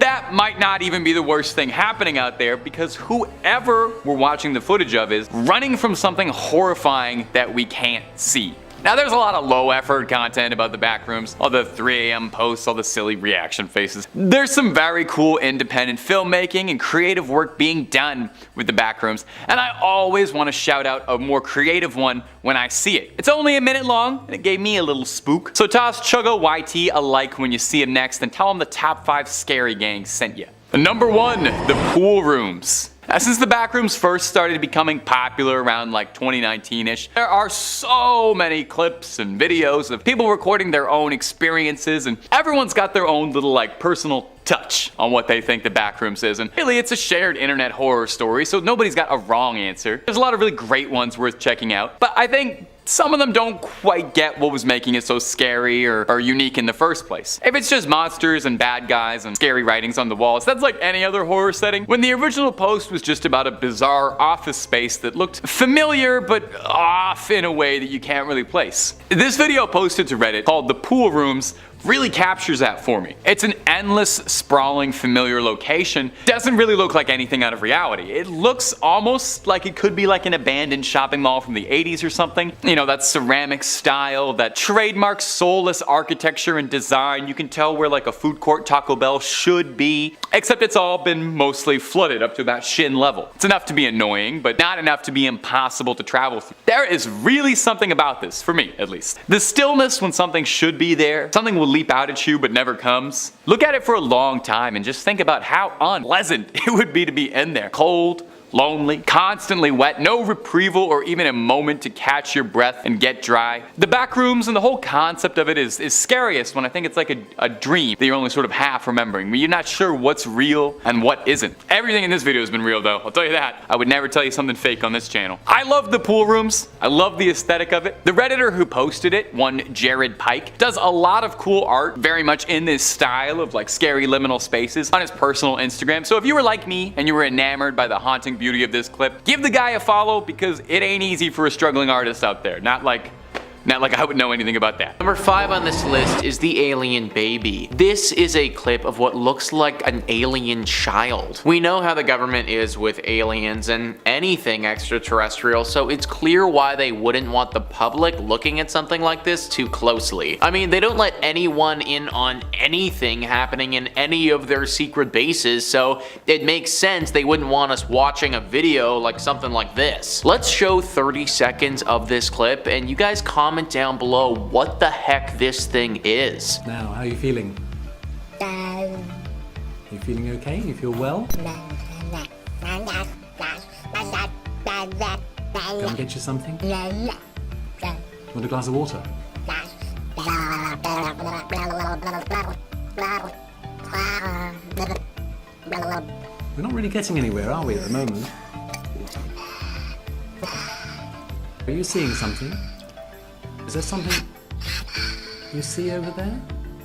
that might not even be the worst thing happening out there, because whoever we're watching the footage of is running from something horrifying that we can't see. Now there's a lot of low effort content about the Backrooms, all the 3 a.m. posts, all the silly reaction faces. There's some very cool independent filmmaking and creative work being done with the Backrooms, and I always want to shout out a more creative one when I see it. It's only a minute long, and it gave me a little spook. So toss Chuggo YT a like when you see him next, and tell him the top 5 scary gangs sent you. Number 1, the pool rooms. Since the Backrooms first started becoming popular around like 2019-ish, there are so many clips and videos of people recording their own experiences, and everyone's got their own little like personal touch on what they think the Backrooms is, and really it's a shared internet horror story, so nobody's got a wrong answer. There's a lot of really great ones worth checking out, but I think some of them don't quite get what was making it so scary or unique in the first place. If it's just monsters and bad guys and scary writings on the walls, that's like any other horror setting. When the original post was just about a bizarre office space that looked familiar but off in a way that you can't really place. This video posted to Reddit called The Pool Rooms really captures that for me. It's an endless, sprawling, familiar location. Doesn't really look like anything out of reality. It looks almost like it could be like an abandoned shopping mall from the 80s or something. You know, that ceramic style, that trademark soulless architecture and design. You can tell where like a food court Taco Bell should be, except it's all been mostly flooded up to about shin level. It's enough to be annoying, but not enough to be impossible to travel through. There is really something about this, for me at least. The stillness when something should be there, something will leap out at you but never comes. Look at it for a long time and just think about how unpleasant it would be to be in there. Cold, lonely, constantly wet, no retrieval or even a moment to catch your breath and get dry. The Backrooms and the whole concept of it is scariest when I think it's like a dream that you're only sort of half remembering, when you're not sure what's real and what isn't. Everything in this video has been real though, I'll tell you that. I would never tell you something fake on this channel. I love the pool rooms. I love the aesthetic of it. The Redditor who posted it, one Jared Pike, does a lot of cool art very much in this style of like scary liminal spaces on his personal Instagram. So if you were like me and you were enamored by the haunting beauty of this clip, give the guy a follow, because it ain't easy for a struggling artist out there. Not like I would know anything about that. Number 5 on this list is the alien baby. This is a clip of what looks like an alien child. We know how the government is with aliens and anything extraterrestrial, so it's clear why they wouldn't want the public looking at something like this too closely. I mean, they don't let anyone in on anything happening in any of their secret bases, so it makes sense they wouldn't want us watching a video like something like this. Let's show 30 seconds of this clip and you guys comment down below what the heck this thing is. Now, how are you feeling? You feeling okay? You feel well? Go and get you something? Want a glass of water? We're not really getting anywhere, are we, at the moment? Are you seeing something? Is there something you see over there?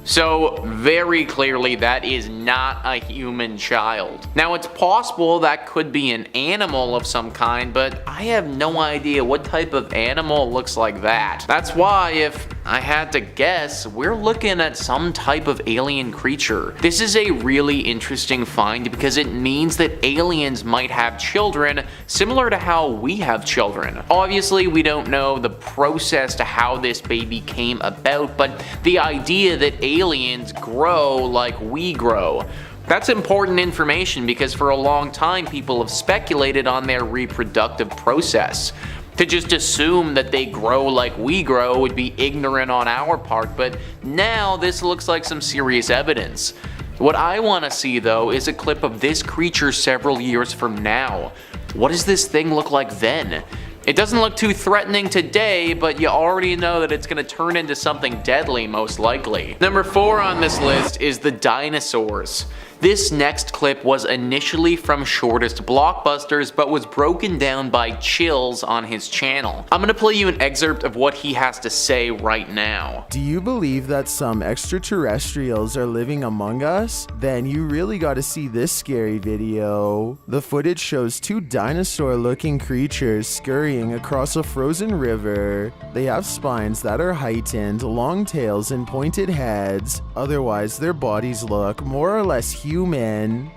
So very clearly that is not a human child. Now it's possible that could be an animal of some kind, but I have no idea what type of animal looks like that. That's why, if I had to guess, we're looking at some type of alien creature. This is a really interesting find because it means that aliens might have children similar to how we have children. Obviously we don't know the process to how this baby came about, but the idea that aliens grow like we grow. That's important information because for a long time people have speculated on their reproductive process. To just assume that they grow like we grow would be ignorant on our part, but now this looks like some serious evidence. What I want to see though is a clip of this creature several years from now. What does this thing look like then? It doesn't look too threatening today, but you already know that it's going to turn into something deadly most likely. Number 4 on this list is the dinosaurs. This next clip was initially from Shortest Blockbusters, but was broken down by Chills on his channel. I'm gonna play you an excerpt of what he has to say right now. Do you believe that some extraterrestrials are living among us? Then you really gotta see this scary video. The footage shows two dinosaur-looking creatures scurrying across a frozen river. They have spines that are heightened, long tails, and pointed heads. Otherwise, their bodies look more or less human.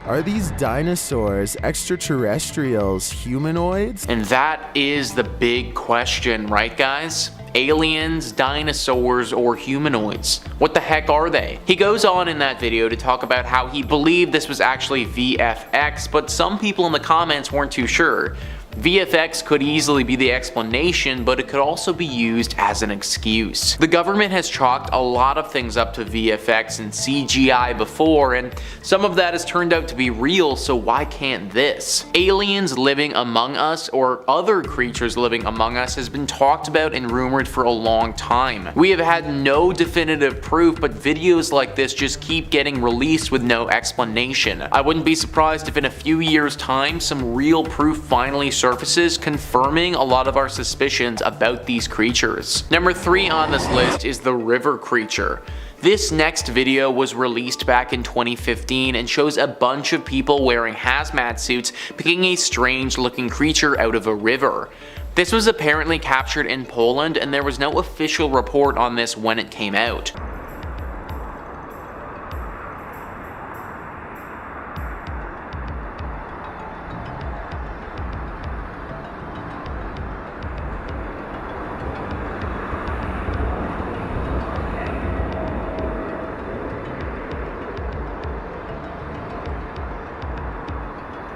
Are these dinosaurs extraterrestrials, humanoids? And that is the big question, right guys? Aliens, dinosaurs, or humanoids? What the heck are they? He goes on in that video to talk about how he believed this was actually VFX, but some people in the comments weren't too sure. VFX could easily be the explanation, but it could also be used as an excuse. The government has chalked a lot of things up to VFX and CGI before, and some of that has turned out to be real, so why can't this? Aliens living among us, or other creatures living among us, has been talked about and rumored for a long time. We have had no definitive proof, but videos like this just keep getting released with no explanation. I wouldn't be surprised if in a few years' time, some real proof finally surfaces confirming a lot of our suspicions about these creatures. Number 3 on this list is the river creature. This next video was released back in 2015 and shows a bunch of people wearing hazmat suits picking a strange looking creature out of a river. This was apparently captured in Poland, and there was no official report on this when it came out.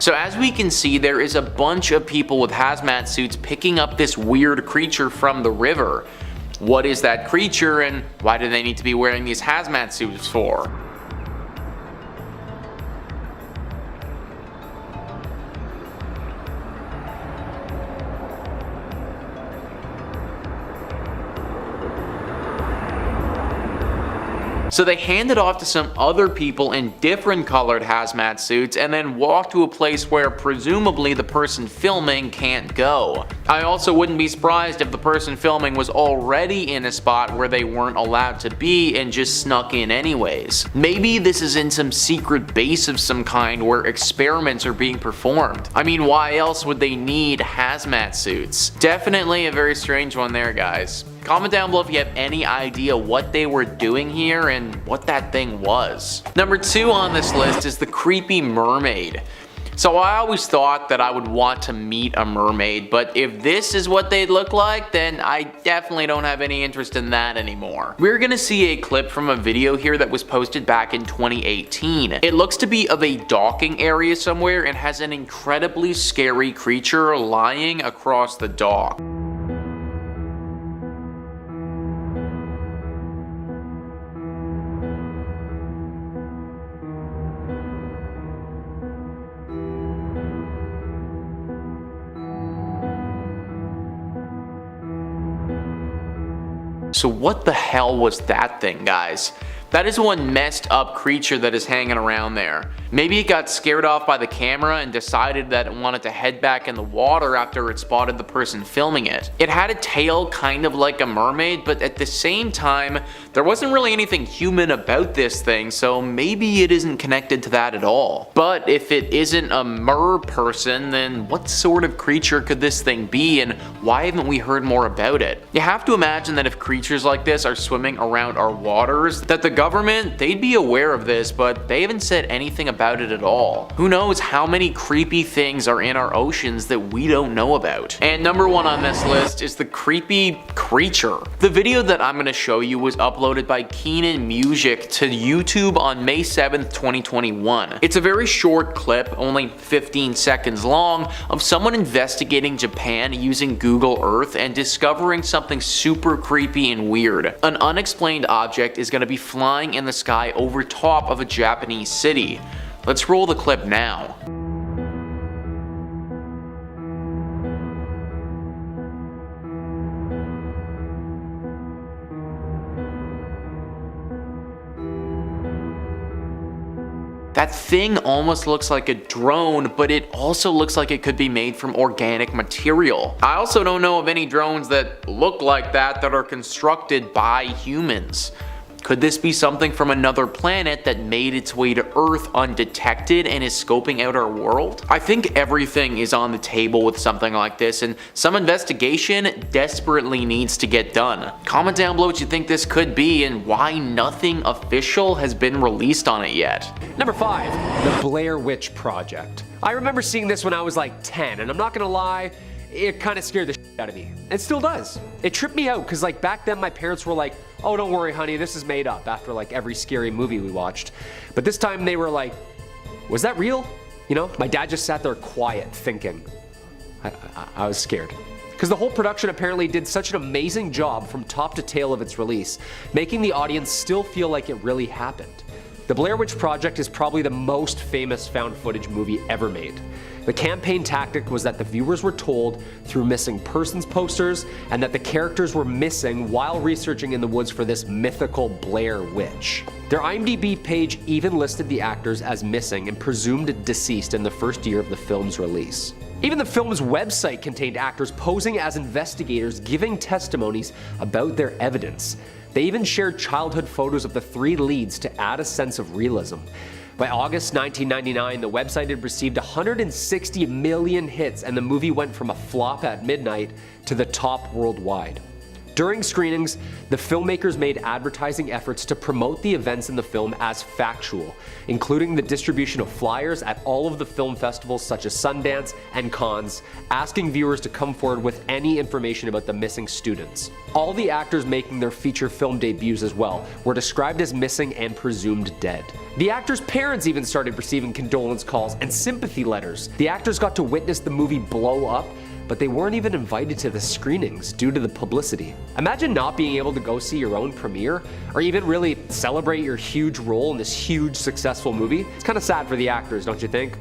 So as we can see, there is a bunch of people with hazmat suits picking up this weird creature from the river. What is that creature, and why do they need to be wearing these hazmat suits for? So they hand it off to some other people in different colored hazmat suits and then walk to a place where presumably the person filming can't go. I also wouldn't be surprised if the person filming was already in a spot where they weren't allowed to be and just snuck in anyways. Maybe this is in some secret base of some kind where experiments are being performed. I mean, why else would they need hazmat suits? Definitely a very strange one there, guys. Comment down below if you have any idea what they were doing here and what that thing was. Number 2 on this list is the creepy mermaid. So I always thought that I would want to meet a mermaid, but if this is what they'd look like, then I definitely don't have any interest in that anymore. We're gonna see a clip from a video here that was posted back in 2018. It looks to be of a docking area somewhere and has an incredibly scary creature lying across the dock. So what the hell was that thing, guys? That is one messed up creature that is hanging around there. Maybe it got scared off by the camera and decided that it wanted to head back in the water after it spotted the person filming it. It had a tail kind of like a mermaid, but at the same time, there wasn't really anything human about this thing, so maybe it isn't connected to that at all. But if it isn't a mer person, then what sort of creature could this thing be, and why haven't we heard more about it? You have to imagine that if creatures like this are swimming around our waters, that the government, they'd be aware of this, but they haven't said anything about it at all. Who knows how many creepy things are in our oceans that we don't know about. And number 1 on this list is the creepy creature. The video that I'm going to show you was uploaded by Keenan Music to YouTube on May 7th, 2021. It's a very short clip, only 15 seconds long, of someone investigating Japan using Google Earth and discovering something super creepy and weird. An unexplained object is going to be flying in the sky over top of a Japanese city. Let's roll the clip now. That thing almost looks like a drone, but it also looks like it could be made from organic material. I also don't know of any drones that look like that are constructed by humans. Could this be something from another planet that made its way to Earth undetected and is scoping out our world? I think everything is on the table with something like this, and some investigation desperately needs to get done. Comment down below what you think this could be and why nothing official has been released on it yet. Number 5, the Blair Witch Project. I remember seeing this when I was like 10, and I'm not gonna lie, it kind of scared the shit out of me. It still does. It tripped me out because like back then my parents were like, oh, don't worry honey, this is made up, after like every scary movie we watched. But this time they were like, was that real? You know, my dad just sat there quiet thinking. I was scared. Because the whole production apparently did such an amazing job from top to tail of its release, making the audience still feel like it really happened. The Blair Witch Project is probably the most famous found footage movie ever made. The campaign tactic was that the viewers were told through missing persons posters and that the characters were missing while researching in the woods for this mythical Blair Witch. Their IMDb page even listed the actors as missing and presumed deceased in the first year of the film's release. Even the film's website contained actors posing as investigators giving testimonies about their evidence. They even shared childhood photos of the 3 leads to add a sense of realism. By August 1999, the website had received 160 million hits and the movie went from a flop at midnight to the top worldwide. During screenings, the filmmakers made advertising efforts to promote the events in the film as factual, including the distribution of flyers at all of the film festivals such as Sundance and Cannes, asking viewers to come forward with any information about the missing students. All the actors making their feature film debuts as well were described as missing and presumed dead. The actors' parents even started receiving condolence calls and sympathy letters. The actors got to witness the movie blow up, but they weren't even invited to the screenings due to the publicity. Imagine not being able to go see your own premiere, or even really celebrate your huge role in this huge successful movie. It's kind of sad for the actors, don't you think?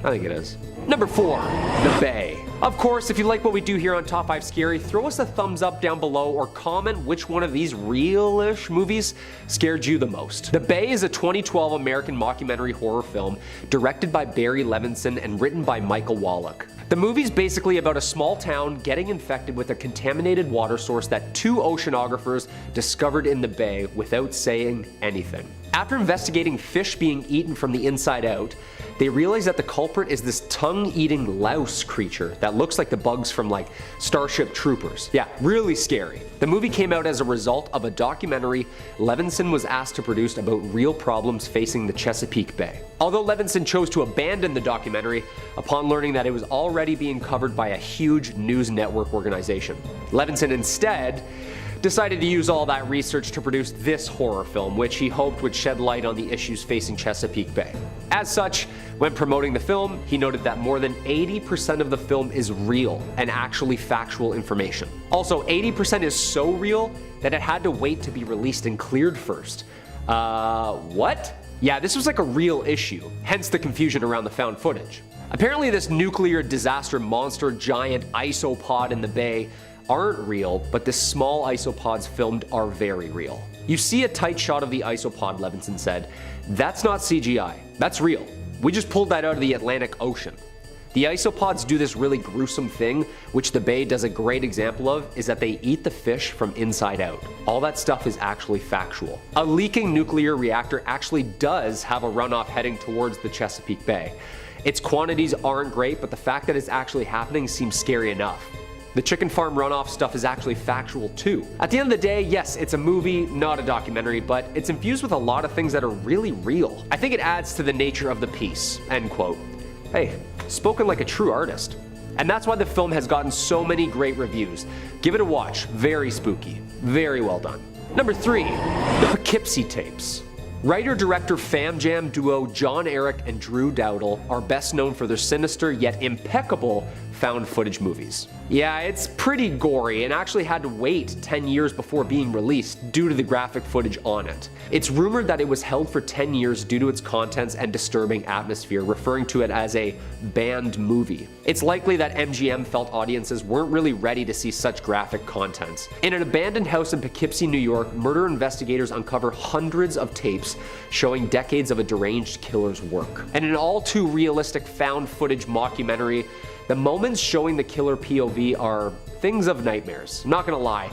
I think it is. Number 4, The Bay. Of course, if you like what we do here on Top 5 Scary, throw us a thumbs up down below or comment which one of these real-ish movies scared you the most. The Bay is a 2012 American mockumentary horror film directed by Barry Levinson and written by Michael Wallach. The movie's basically about a small town getting infected with a contaminated water source that 2 oceanographers discovered in the bay without saying anything. After investigating fish being eaten from the inside out, they realize that the culprit is this tongue-eating louse creature that looks like the bugs from like Starship Troopers. Yeah, really scary. The movie came out as a result of a documentary Levinson was asked to produce about real problems facing the Chesapeake Bay. Although Levinson chose to abandon the documentary upon learning that it was already being covered by a huge news network organization. Levinson instead decided to use all that research to produce this horror film, which he hoped would shed light on the issues facing Chesapeake Bay. As such, when promoting the film, he noted that more than 80% of the film is real and actually factual information. Also, 80% is so real that it had to wait to be released and cleared first. What? Yeah, this was like a real issue, hence the confusion around the found footage. Apparently this nuclear disaster monster giant isopod in the bay aren't real, but the small isopods filmed are very real. You see a tight shot of the isopod, Levinson said. That's not CGI, that's real. We just pulled that out of the Atlantic Ocean. The isopods do this really gruesome thing, which the bay does a great example of, is that they eat the fish from inside out. All that stuff is actually factual. A leaking nuclear reactor actually does have a runoff heading towards the Chesapeake Bay. Its quantities aren't great, but the fact that it's actually happening seems scary enough. The chicken farm runoff stuff is actually factual too. At the end of the day, yes, it's a movie, not a documentary, but it's infused with a lot of things that are really real. I think it adds to the nature of the piece, end quote. Hey, spoken like a true artist. And that's why the film has gotten so many great reviews. Give it a watch, very spooky, very well done. Number 3, the Poughkeepsie Tapes. Writer-director fam jam duo John Eric and Drew Dowdle are best known for their sinister yet impeccable found footage movies. Yeah, it's pretty gory and actually had to wait 10 years before being released due to the graphic footage on it. It's rumored that it was held for 10 years due to its contents and disturbing atmosphere, referring to it as a banned movie. It's likely that MGM felt audiences weren't really ready to see such graphic content. In an abandoned house in Poughkeepsie, New York, murder investigators uncover hundreds of tapes showing decades of a deranged killer's work. And in an all too realistic found footage mockumentary, the moments showing the killer POV are things of nightmares. I'm not gonna lie.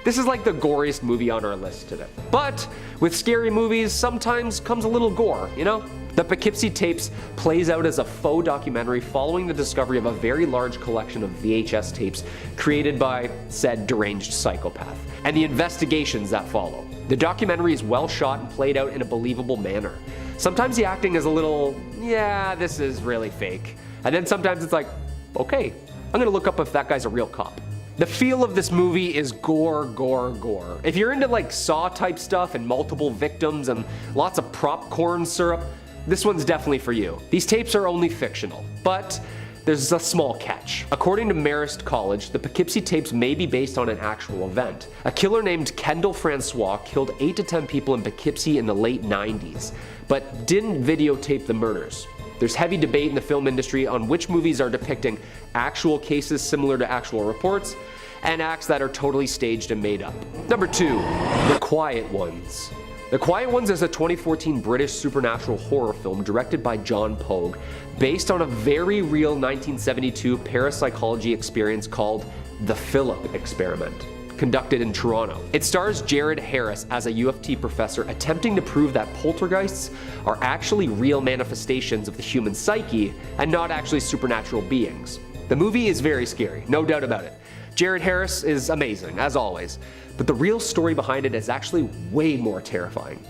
This is like the goriest movie on our list today. But with scary movies, sometimes comes a little gore, you know? The Poughkeepsie tapes plays out as a faux documentary following the discovery of a very large collection of VHS tapes created by said deranged psychopath, and the investigations that follow. The documentary is well shot and played out in a believable manner. Sometimes the acting is a little, yeah, this is really fake. And then sometimes it's like, okay, I'm gonna look up if that guy's a real cop. The feel of this movie is gore, gore, gore. If you're into like Saw type stuff and multiple victims and lots of popcorn syrup, this one's definitely for you. These tapes are only fictional, but there's a small catch. According to Marist College, the Poughkeepsie tapes may be based on an actual event. A killer named Kendall Francois killed 8 to 10 people in Poughkeepsie in the late 90s, but didn't videotape the murders. There's heavy debate in the film industry on which movies are depicting actual cases similar to actual reports, and acts that are totally staged and made up. Number 2, The Quiet Ones. The Quiet Ones is a 2014 British supernatural horror film directed by John Pogue, based on a very real 1972 parapsychology experience called The Philip Experiment, conducted in Toronto. It stars Jared Harris as a U of T professor attempting to prove that poltergeists are actually real manifestations of the human psyche and not actually supernatural beings. The movie is very scary, no doubt about it. Jared Harris is amazing, as always, but the real story behind it is actually way more terrifying.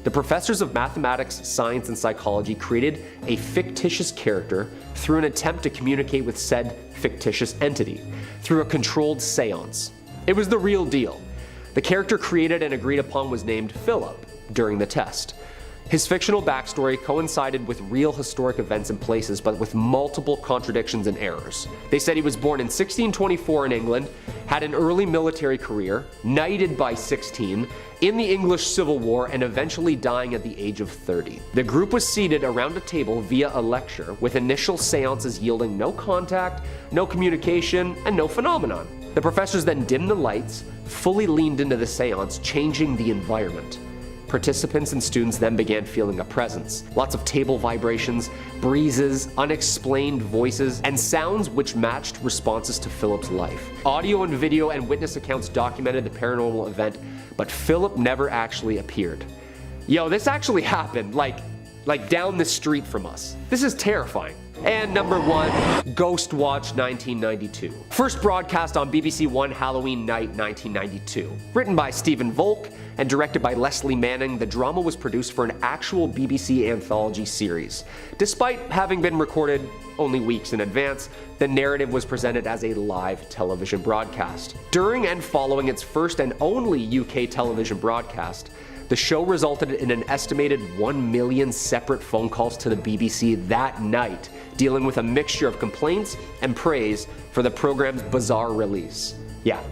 The professors of mathematics, science, and psychology created a fictitious character through an attempt to communicate with said fictitious entity through a controlled seance. It was the real deal. The character created and agreed upon was named Philip during the test. His fictional backstory coincided with real historic events and places, but with multiple contradictions and errors. They said he was born in 1624 in England, had an early military career, knighted by 16, in the English Civil War, and eventually dying at the age of 30. The group was seated around a table via a lecture, with initial seances yielding no contact, no communication, and no phenomenon. The professors then dimmed the lights, fully leaned into the seance, changing the environment. Participants and students then began feeling a presence. Lots of table vibrations, breezes, unexplained voices, and sounds which matched responses to Philip's life. Audio and video and witness accounts documented the paranormal event, but Philip never actually appeared. Yo, this actually happened, like down the street from us. This is terrifying. And number 1, Ghostwatch 1992. First broadcast on BBC One Halloween night 1992. Written by Stephen Volk and directed by Leslie Manning, the drama was produced for an actual BBC anthology series. Despite having been recorded only weeks in advance, the narrative was presented as a live television broadcast. During and following its first and only UK television broadcast, the show resulted in an estimated 1 million separate phone calls to the BBC that night, dealing with a mixture of complaints and praise for the program's bizarre release. Yeah,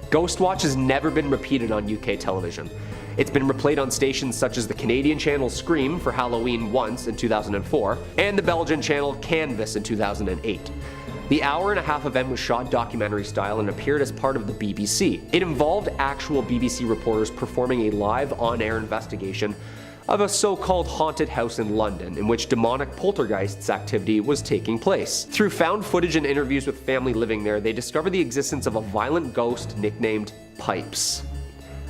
Ghostwatch has never been repeated on UK television. It's been replayed on stations such as the Canadian channel Scream for Halloween once in 2004, and the Belgian channel Canvas in 2008. The hour-and-a-half event was shot documentary style and appeared as part of the BBC. It involved actual BBC reporters performing a live on-air investigation of a so-called haunted house in London in which demonic poltergeists activity was taking place. Through found footage and interviews with family living there, they discovered the existence of a violent ghost nicknamed Pipes,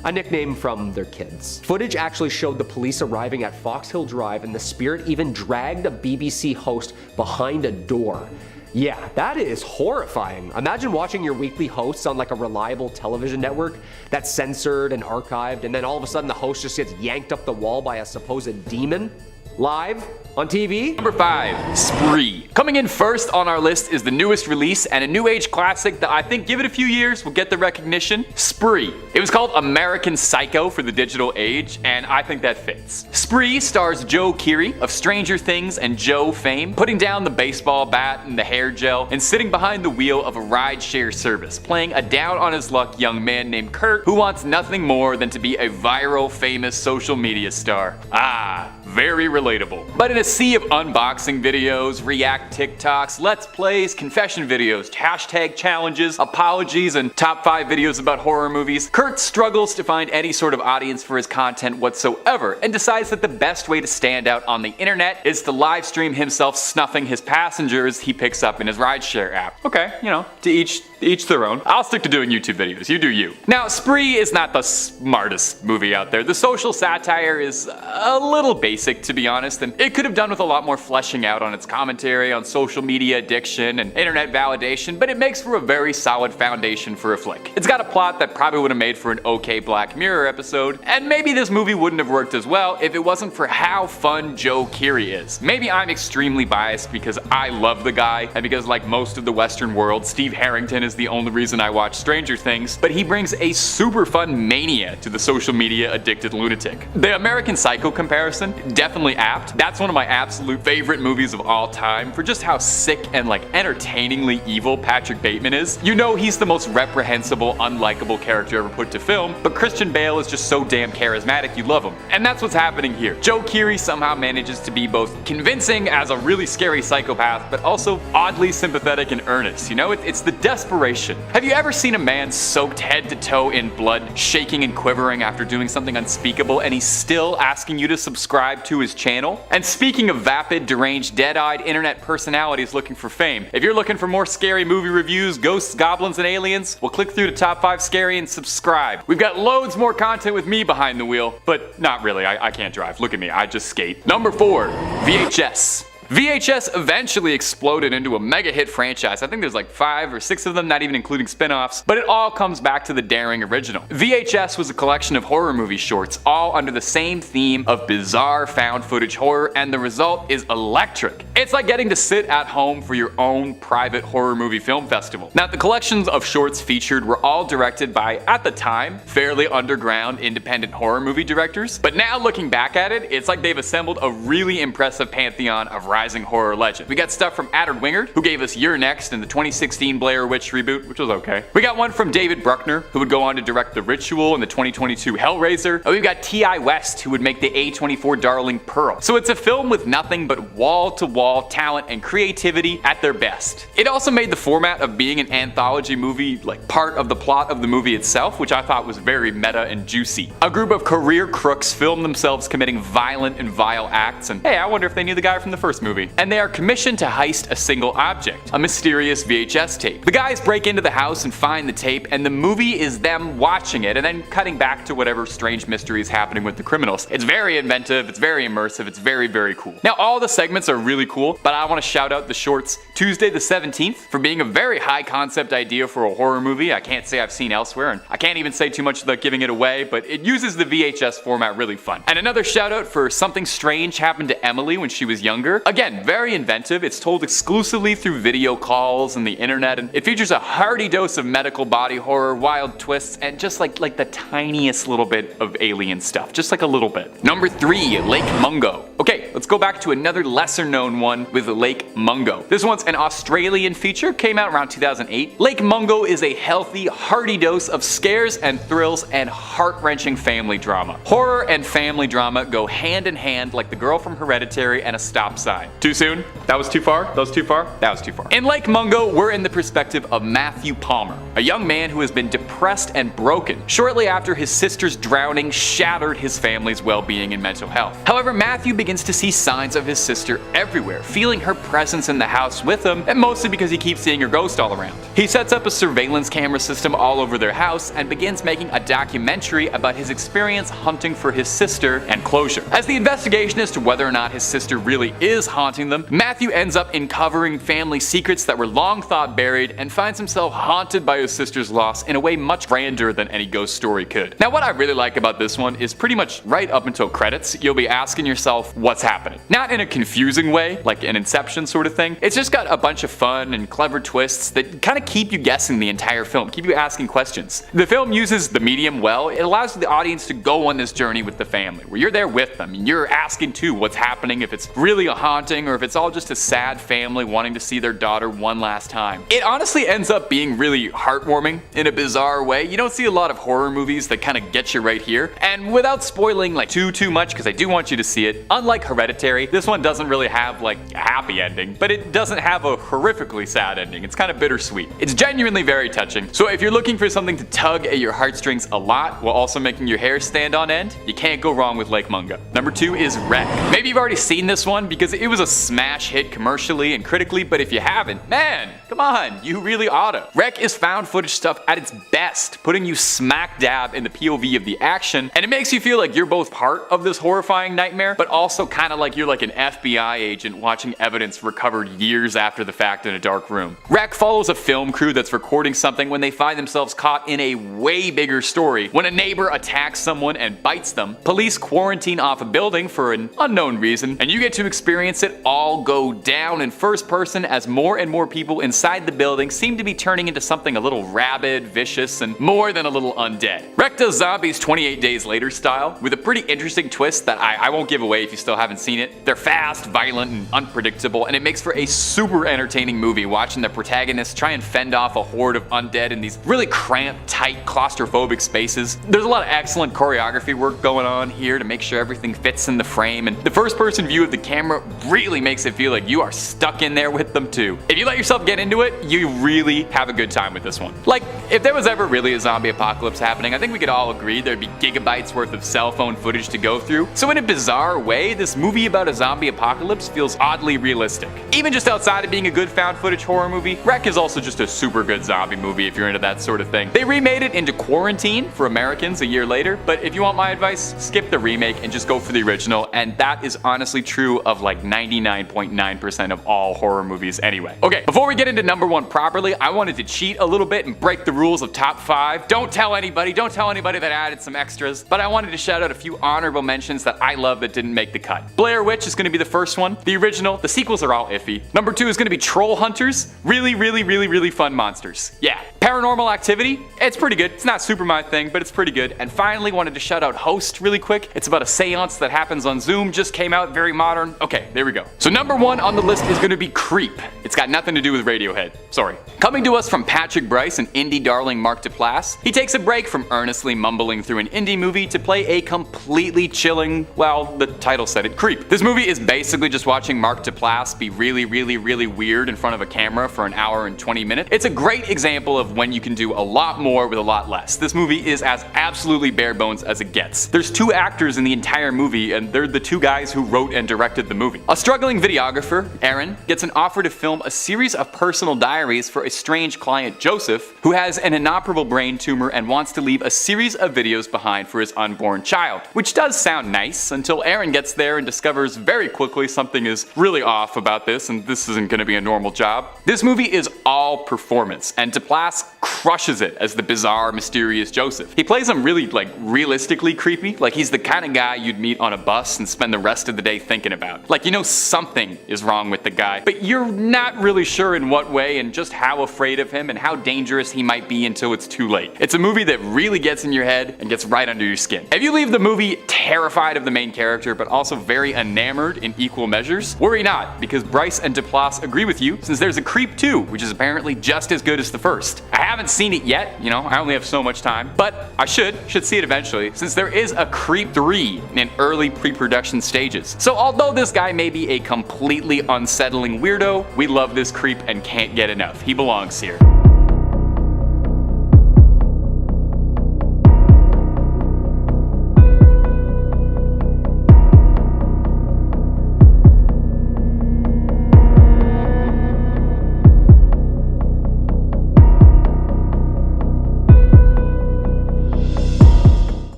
a nickname from their kids. Footage actually showed the police arriving at Fox Hill Drive, and the spirit even dragged a BBC host behind a door. Yeah, that is horrifying. Imagine watching your weekly hosts on like a reliable television network that's censored and archived, and then all of a sudden the host just gets yanked up the wall by a supposed demon. Live? On TV? Number 5, Spree. Coming in first on our list is the newest release and a new age classic that I think, give it a few years, will get the recognition. Spree. It was called American Psycho for the digital age, and I think that fits. Spree stars Joe Keery of Stranger Things and Joe fame, putting down the baseball bat and the hair gel and sitting behind the wheel of a rideshare service, playing a down-on-his-luck young man named Kurt who wants nothing more than to be a viral, famous social media star. Ah, very relatable. But in a sea of unboxing videos, react TikToks, let's plays, confession videos, hashtag challenges, apologies, and top 5 videos about horror movies, Kurt struggles to find any sort of audience for his content whatsoever and decides that the best way to stand out on the internet is to live stream himself snuffing his passengers he picks up in his rideshare app. Okay, you know, to each their own. I'll stick to doing YouTube videos, you do you. Now, Spree is not the smartest movie out there. The social satire is a little basic, to be honest, and it could have done with a lot more fleshing out on its commentary on social media addiction and internet validation, but it makes for a very solid foundation for a flick. It's got a plot that probably would have made for an okay Black Mirror episode, and maybe this movie wouldn't have worked as well if it wasn't for how fun Joe Keery is. Maybe I'm extremely biased because I love the guy, and because like most of the Western world, Steve Harrington is the only reason I watch Stranger Things, but he brings a super fun mania to the social media addicted lunatic. The American Psycho comparison, definitely apt. That's one of my absolute favorite movies of all time for just how sick and like entertainingly evil Patrick Bateman is. You know he's the most reprehensible, unlikable character ever put to film, but Christian Bale is just so damn charismatic you love him. And that's what's happening here. Joe Keery somehow manages to be both convincing as a really scary psychopath, but also oddly sympathetic and earnest. You know, it's the desperation. Have you ever seen a man soaked head to toe in blood, shaking and quivering after doing something unspeakable, and he's still asking you to subscribe to his channel? And speaking of vapid, deranged, dead-eyed internet personalities looking for fame, if you're looking for more scary movie reviews, ghosts, goblins, and aliens, well, click through to Top 5 Scary and subscribe. We've got loads more content with me behind the wheel, but not really, I can't drive. Look at me, I just skate. Number 4, VHS. VHS eventually exploded into a mega hit franchise. I think there's like 5 or 6 of them, not even including spin-offs, but it all comes back to the daring original. VHS was a collection of horror movie shorts, all under the same theme of bizarre found footage horror, and the result is electric. It's like getting to sit at home for your own private horror movie film festival. Now, the collections of shorts featured were all directed by, at the time, fairly underground independent horror movie directors, but now looking back at it, it's like they've assembled a really impressive pantheon of rising horror legends. We got stuff from Adard Wingard, who gave us You're Next in the 2016 Blair Witch reboot, which was okay. We got one from David Bruckner, who would go on to direct The Ritual in the 2022 Hellraiser. And we've got T.I. West, who would make the A24 darling Pearl. So it's a film with nothing but wall-to-wall talent and creativity at their best. It also made the format of being an anthology movie like part of the plot of the movie itself, which I thought was very meta and juicy. A group of career crooks film themselves committing violent and vile acts, and hey, I wonder if they knew the guy from the first movie. And they are commissioned to heist a single object, a mysterious VHS tape. The guys break into the house and find the tape, and the movie is them watching it and then cutting back to whatever strange mystery is happening with the criminals. It's very inventive, it's very immersive, it's very, very cool. Now, all the segments are really cool, but I want to shout out the shorts Tuesday the 17th for being a very high concept idea for a horror movie I can't say I've seen elsewhere, and I can't even say too much without giving it away, but it uses the VHS format really fun. And another shout out for Something Strange Happened to Emily when she was younger. Again, very inventive. It's told exclusively through video calls and the internet, and it features a hearty dose of medical body horror, wild twists, and just like the tiniest little bit of alien stuff. Just like a little bit. Number 3, Lake Mungo. Okay, let's go back to another lesser known one with Lake Mungo. This one's an Australian feature, came out around 2008. Lake Mungo is a healthy, hearty dose of scares and thrills and heart-wrenching family drama. Horror and family drama go hand in hand like the girl from Hereditary and a stop sign. Too soon? That was too far? That was too far? That was too far. In Lake Mungo, we're in the perspective of Matthew Palmer, a young man who has been depressed and broken shortly after his sister's drowning shattered his family's well-being and mental health. However, Matthew begins to see signs of his sister everywhere, feeling her presence in the house with him, and mostly because he keeps seeing her ghost all around. He sets up a surveillance camera system all over their house and begins making a documentary about his experience hunting for his sister and closure. As the investigation as to whether or not his sister really is haunting them, Matthew ends up uncovering family secrets that were long thought buried and finds himself haunted by his sister's loss in a way much grander than any ghost story could. Now, what I really like about this one is pretty much right up until credits, you'll be asking yourself, what's happening? happening. Not in a confusing way, like an Inception sort of thing. It's just got a bunch of fun and clever twists that kind of keep you guessing the entire film, keep you asking questions. The film uses the medium well. It allows the audience to go on this journey with the family, where you're there with them, and you're asking too what's happening, if it's really a haunting, or if it's all just a sad family wanting to see their daughter one last time. It honestly ends up being really heartwarming in a bizarre way. You don't see a lot of horror movies that kind of get you right here, and without spoiling like too much, because I do want you to see it, unlike Hereditary, this one doesn't really have like a happy ending, but it doesn't have a horrifically sad ending. It's kind of bittersweet. It's genuinely very touching. So if you're looking for something to tug at your heartstrings a lot while also making your hair stand on end, you can't go wrong with Lake Mungo. Number 2 is Wreck. Maybe you've already seen this one because it was a smash hit commercially and critically, but if you haven't, man, come on, you really oughta. Wreck is found footage stuff at its best, putting you smack dab in the POV of the action, and it makes you feel like you're both part of this horrifying nightmare, but also kind of like you're like an FBI agent watching evidence recovered years after the fact in a dark room. Wreck follows a film crew that's recording something when they find themselves caught in a way bigger story. When a neighbor attacks someone and bites them, police quarantine off a building for an unknown reason, and you get to experience it all go down in first person as more and more people inside the building seem to be turning into something a little rabid, vicious, and more than a little undead. Wreck does zombies 28 Days Later style, with a pretty interesting twist that I won't give away if you still haven't seen it. They're fast, violent, and unpredictable, and it makes for a super entertaining movie watching the protagonist try and fend off a horde of undead in these really cramped, tight, claustrophobic spaces. There's a lot of excellent choreography work going on here to make sure everything fits in the frame, and the first person view of the camera really makes it feel like you are stuck in there with them too. If you let yourself get into it, you really have a good time with this one. Like, if there was ever really a zombie apocalypse happening, I think we could all agree there'd be gigabytes worth of cell phone footage to go through. So in a bizarre way, this movie about a zombie apocalypse feels oddly realistic. Even just outside of being a good found footage horror movie, Wreck is also just a super good zombie movie if you're into that sort of thing. They remade it into Quarantine for Americans a year later, but if you want my advice, skip the remake and just go for the original, and that is honestly true of like 99.9% of all horror movies anyway. Okay, before we get into number 1 properly, I wanted to cheat a little bit and break the rules of top 5. Don't tell anybody that I added some extras, but I wanted to shout out a few honorable mentions that I love that didn't make the cut. Blair Witch is going to be the first one. The original, the sequels are all iffy. Number 2 is going to be Troll Hunters. Really fun monsters. Yeah. Paranormal Activity, it's pretty good. It's not super my thing, but it's pretty good. And finally, wanted to shout out Host really quick. It's about a seance that happens on Zoom, just came out, very modern. Okay, there we go. So number 1 on the list is going to be Creep. It's got nothing to do with Radiohead. Sorry. Coming to us from Patrick Bryce and indie darling Mark Duplass, he takes a break from earnestly mumbling through an indie movie to play a completely chilling, well, the title said it, creep. This movie is basically just watching Mark Duplass be really weird in front of a camera for an hour and 20 minutes. It's a great example of when you can do a lot more with a lot less. This movie is as absolutely bare bones as it gets. There's 2 actors in the entire movie, and they're the 2 guys who wrote and directed the movie. A struggling videographer, Aaron, gets an offer to film a series of personal diaries for a strange client, Joseph, who has an inoperable brain tumor and wants to leave a series of videos behind for his unborn child. Which does sound nice until Aaron gets there and discovers very quickly something is really off about this, and this isn't going to be a normal job. This movie is all performance, and Duplass crushes it as the bizarre, mysterious Joseph. He plays him really, like, realistically creepy. Like, he's the kind of guy you'd meet on a bus and spend the rest of the day thinking about. Like, you know something is wrong with the guy, but you're not really sure in what way and just how afraid of him and how dangerous he might be until it's too late. It's a movie that really gets in your head and gets right under your skin. If you leave the movie terrified of the main character but also very enamored in equal measures, worry not, because Bryce and Duplass agree with you since there's a Creep 2, which is apparently just as good as the first. I haven't seen it yet, you know, I only have so much time, but I should see it eventually, since there is a Creep 3 in early pre-production stages. So although this guy may be a completely unsettling weirdo, we love this creep and can't get enough. He belongs here.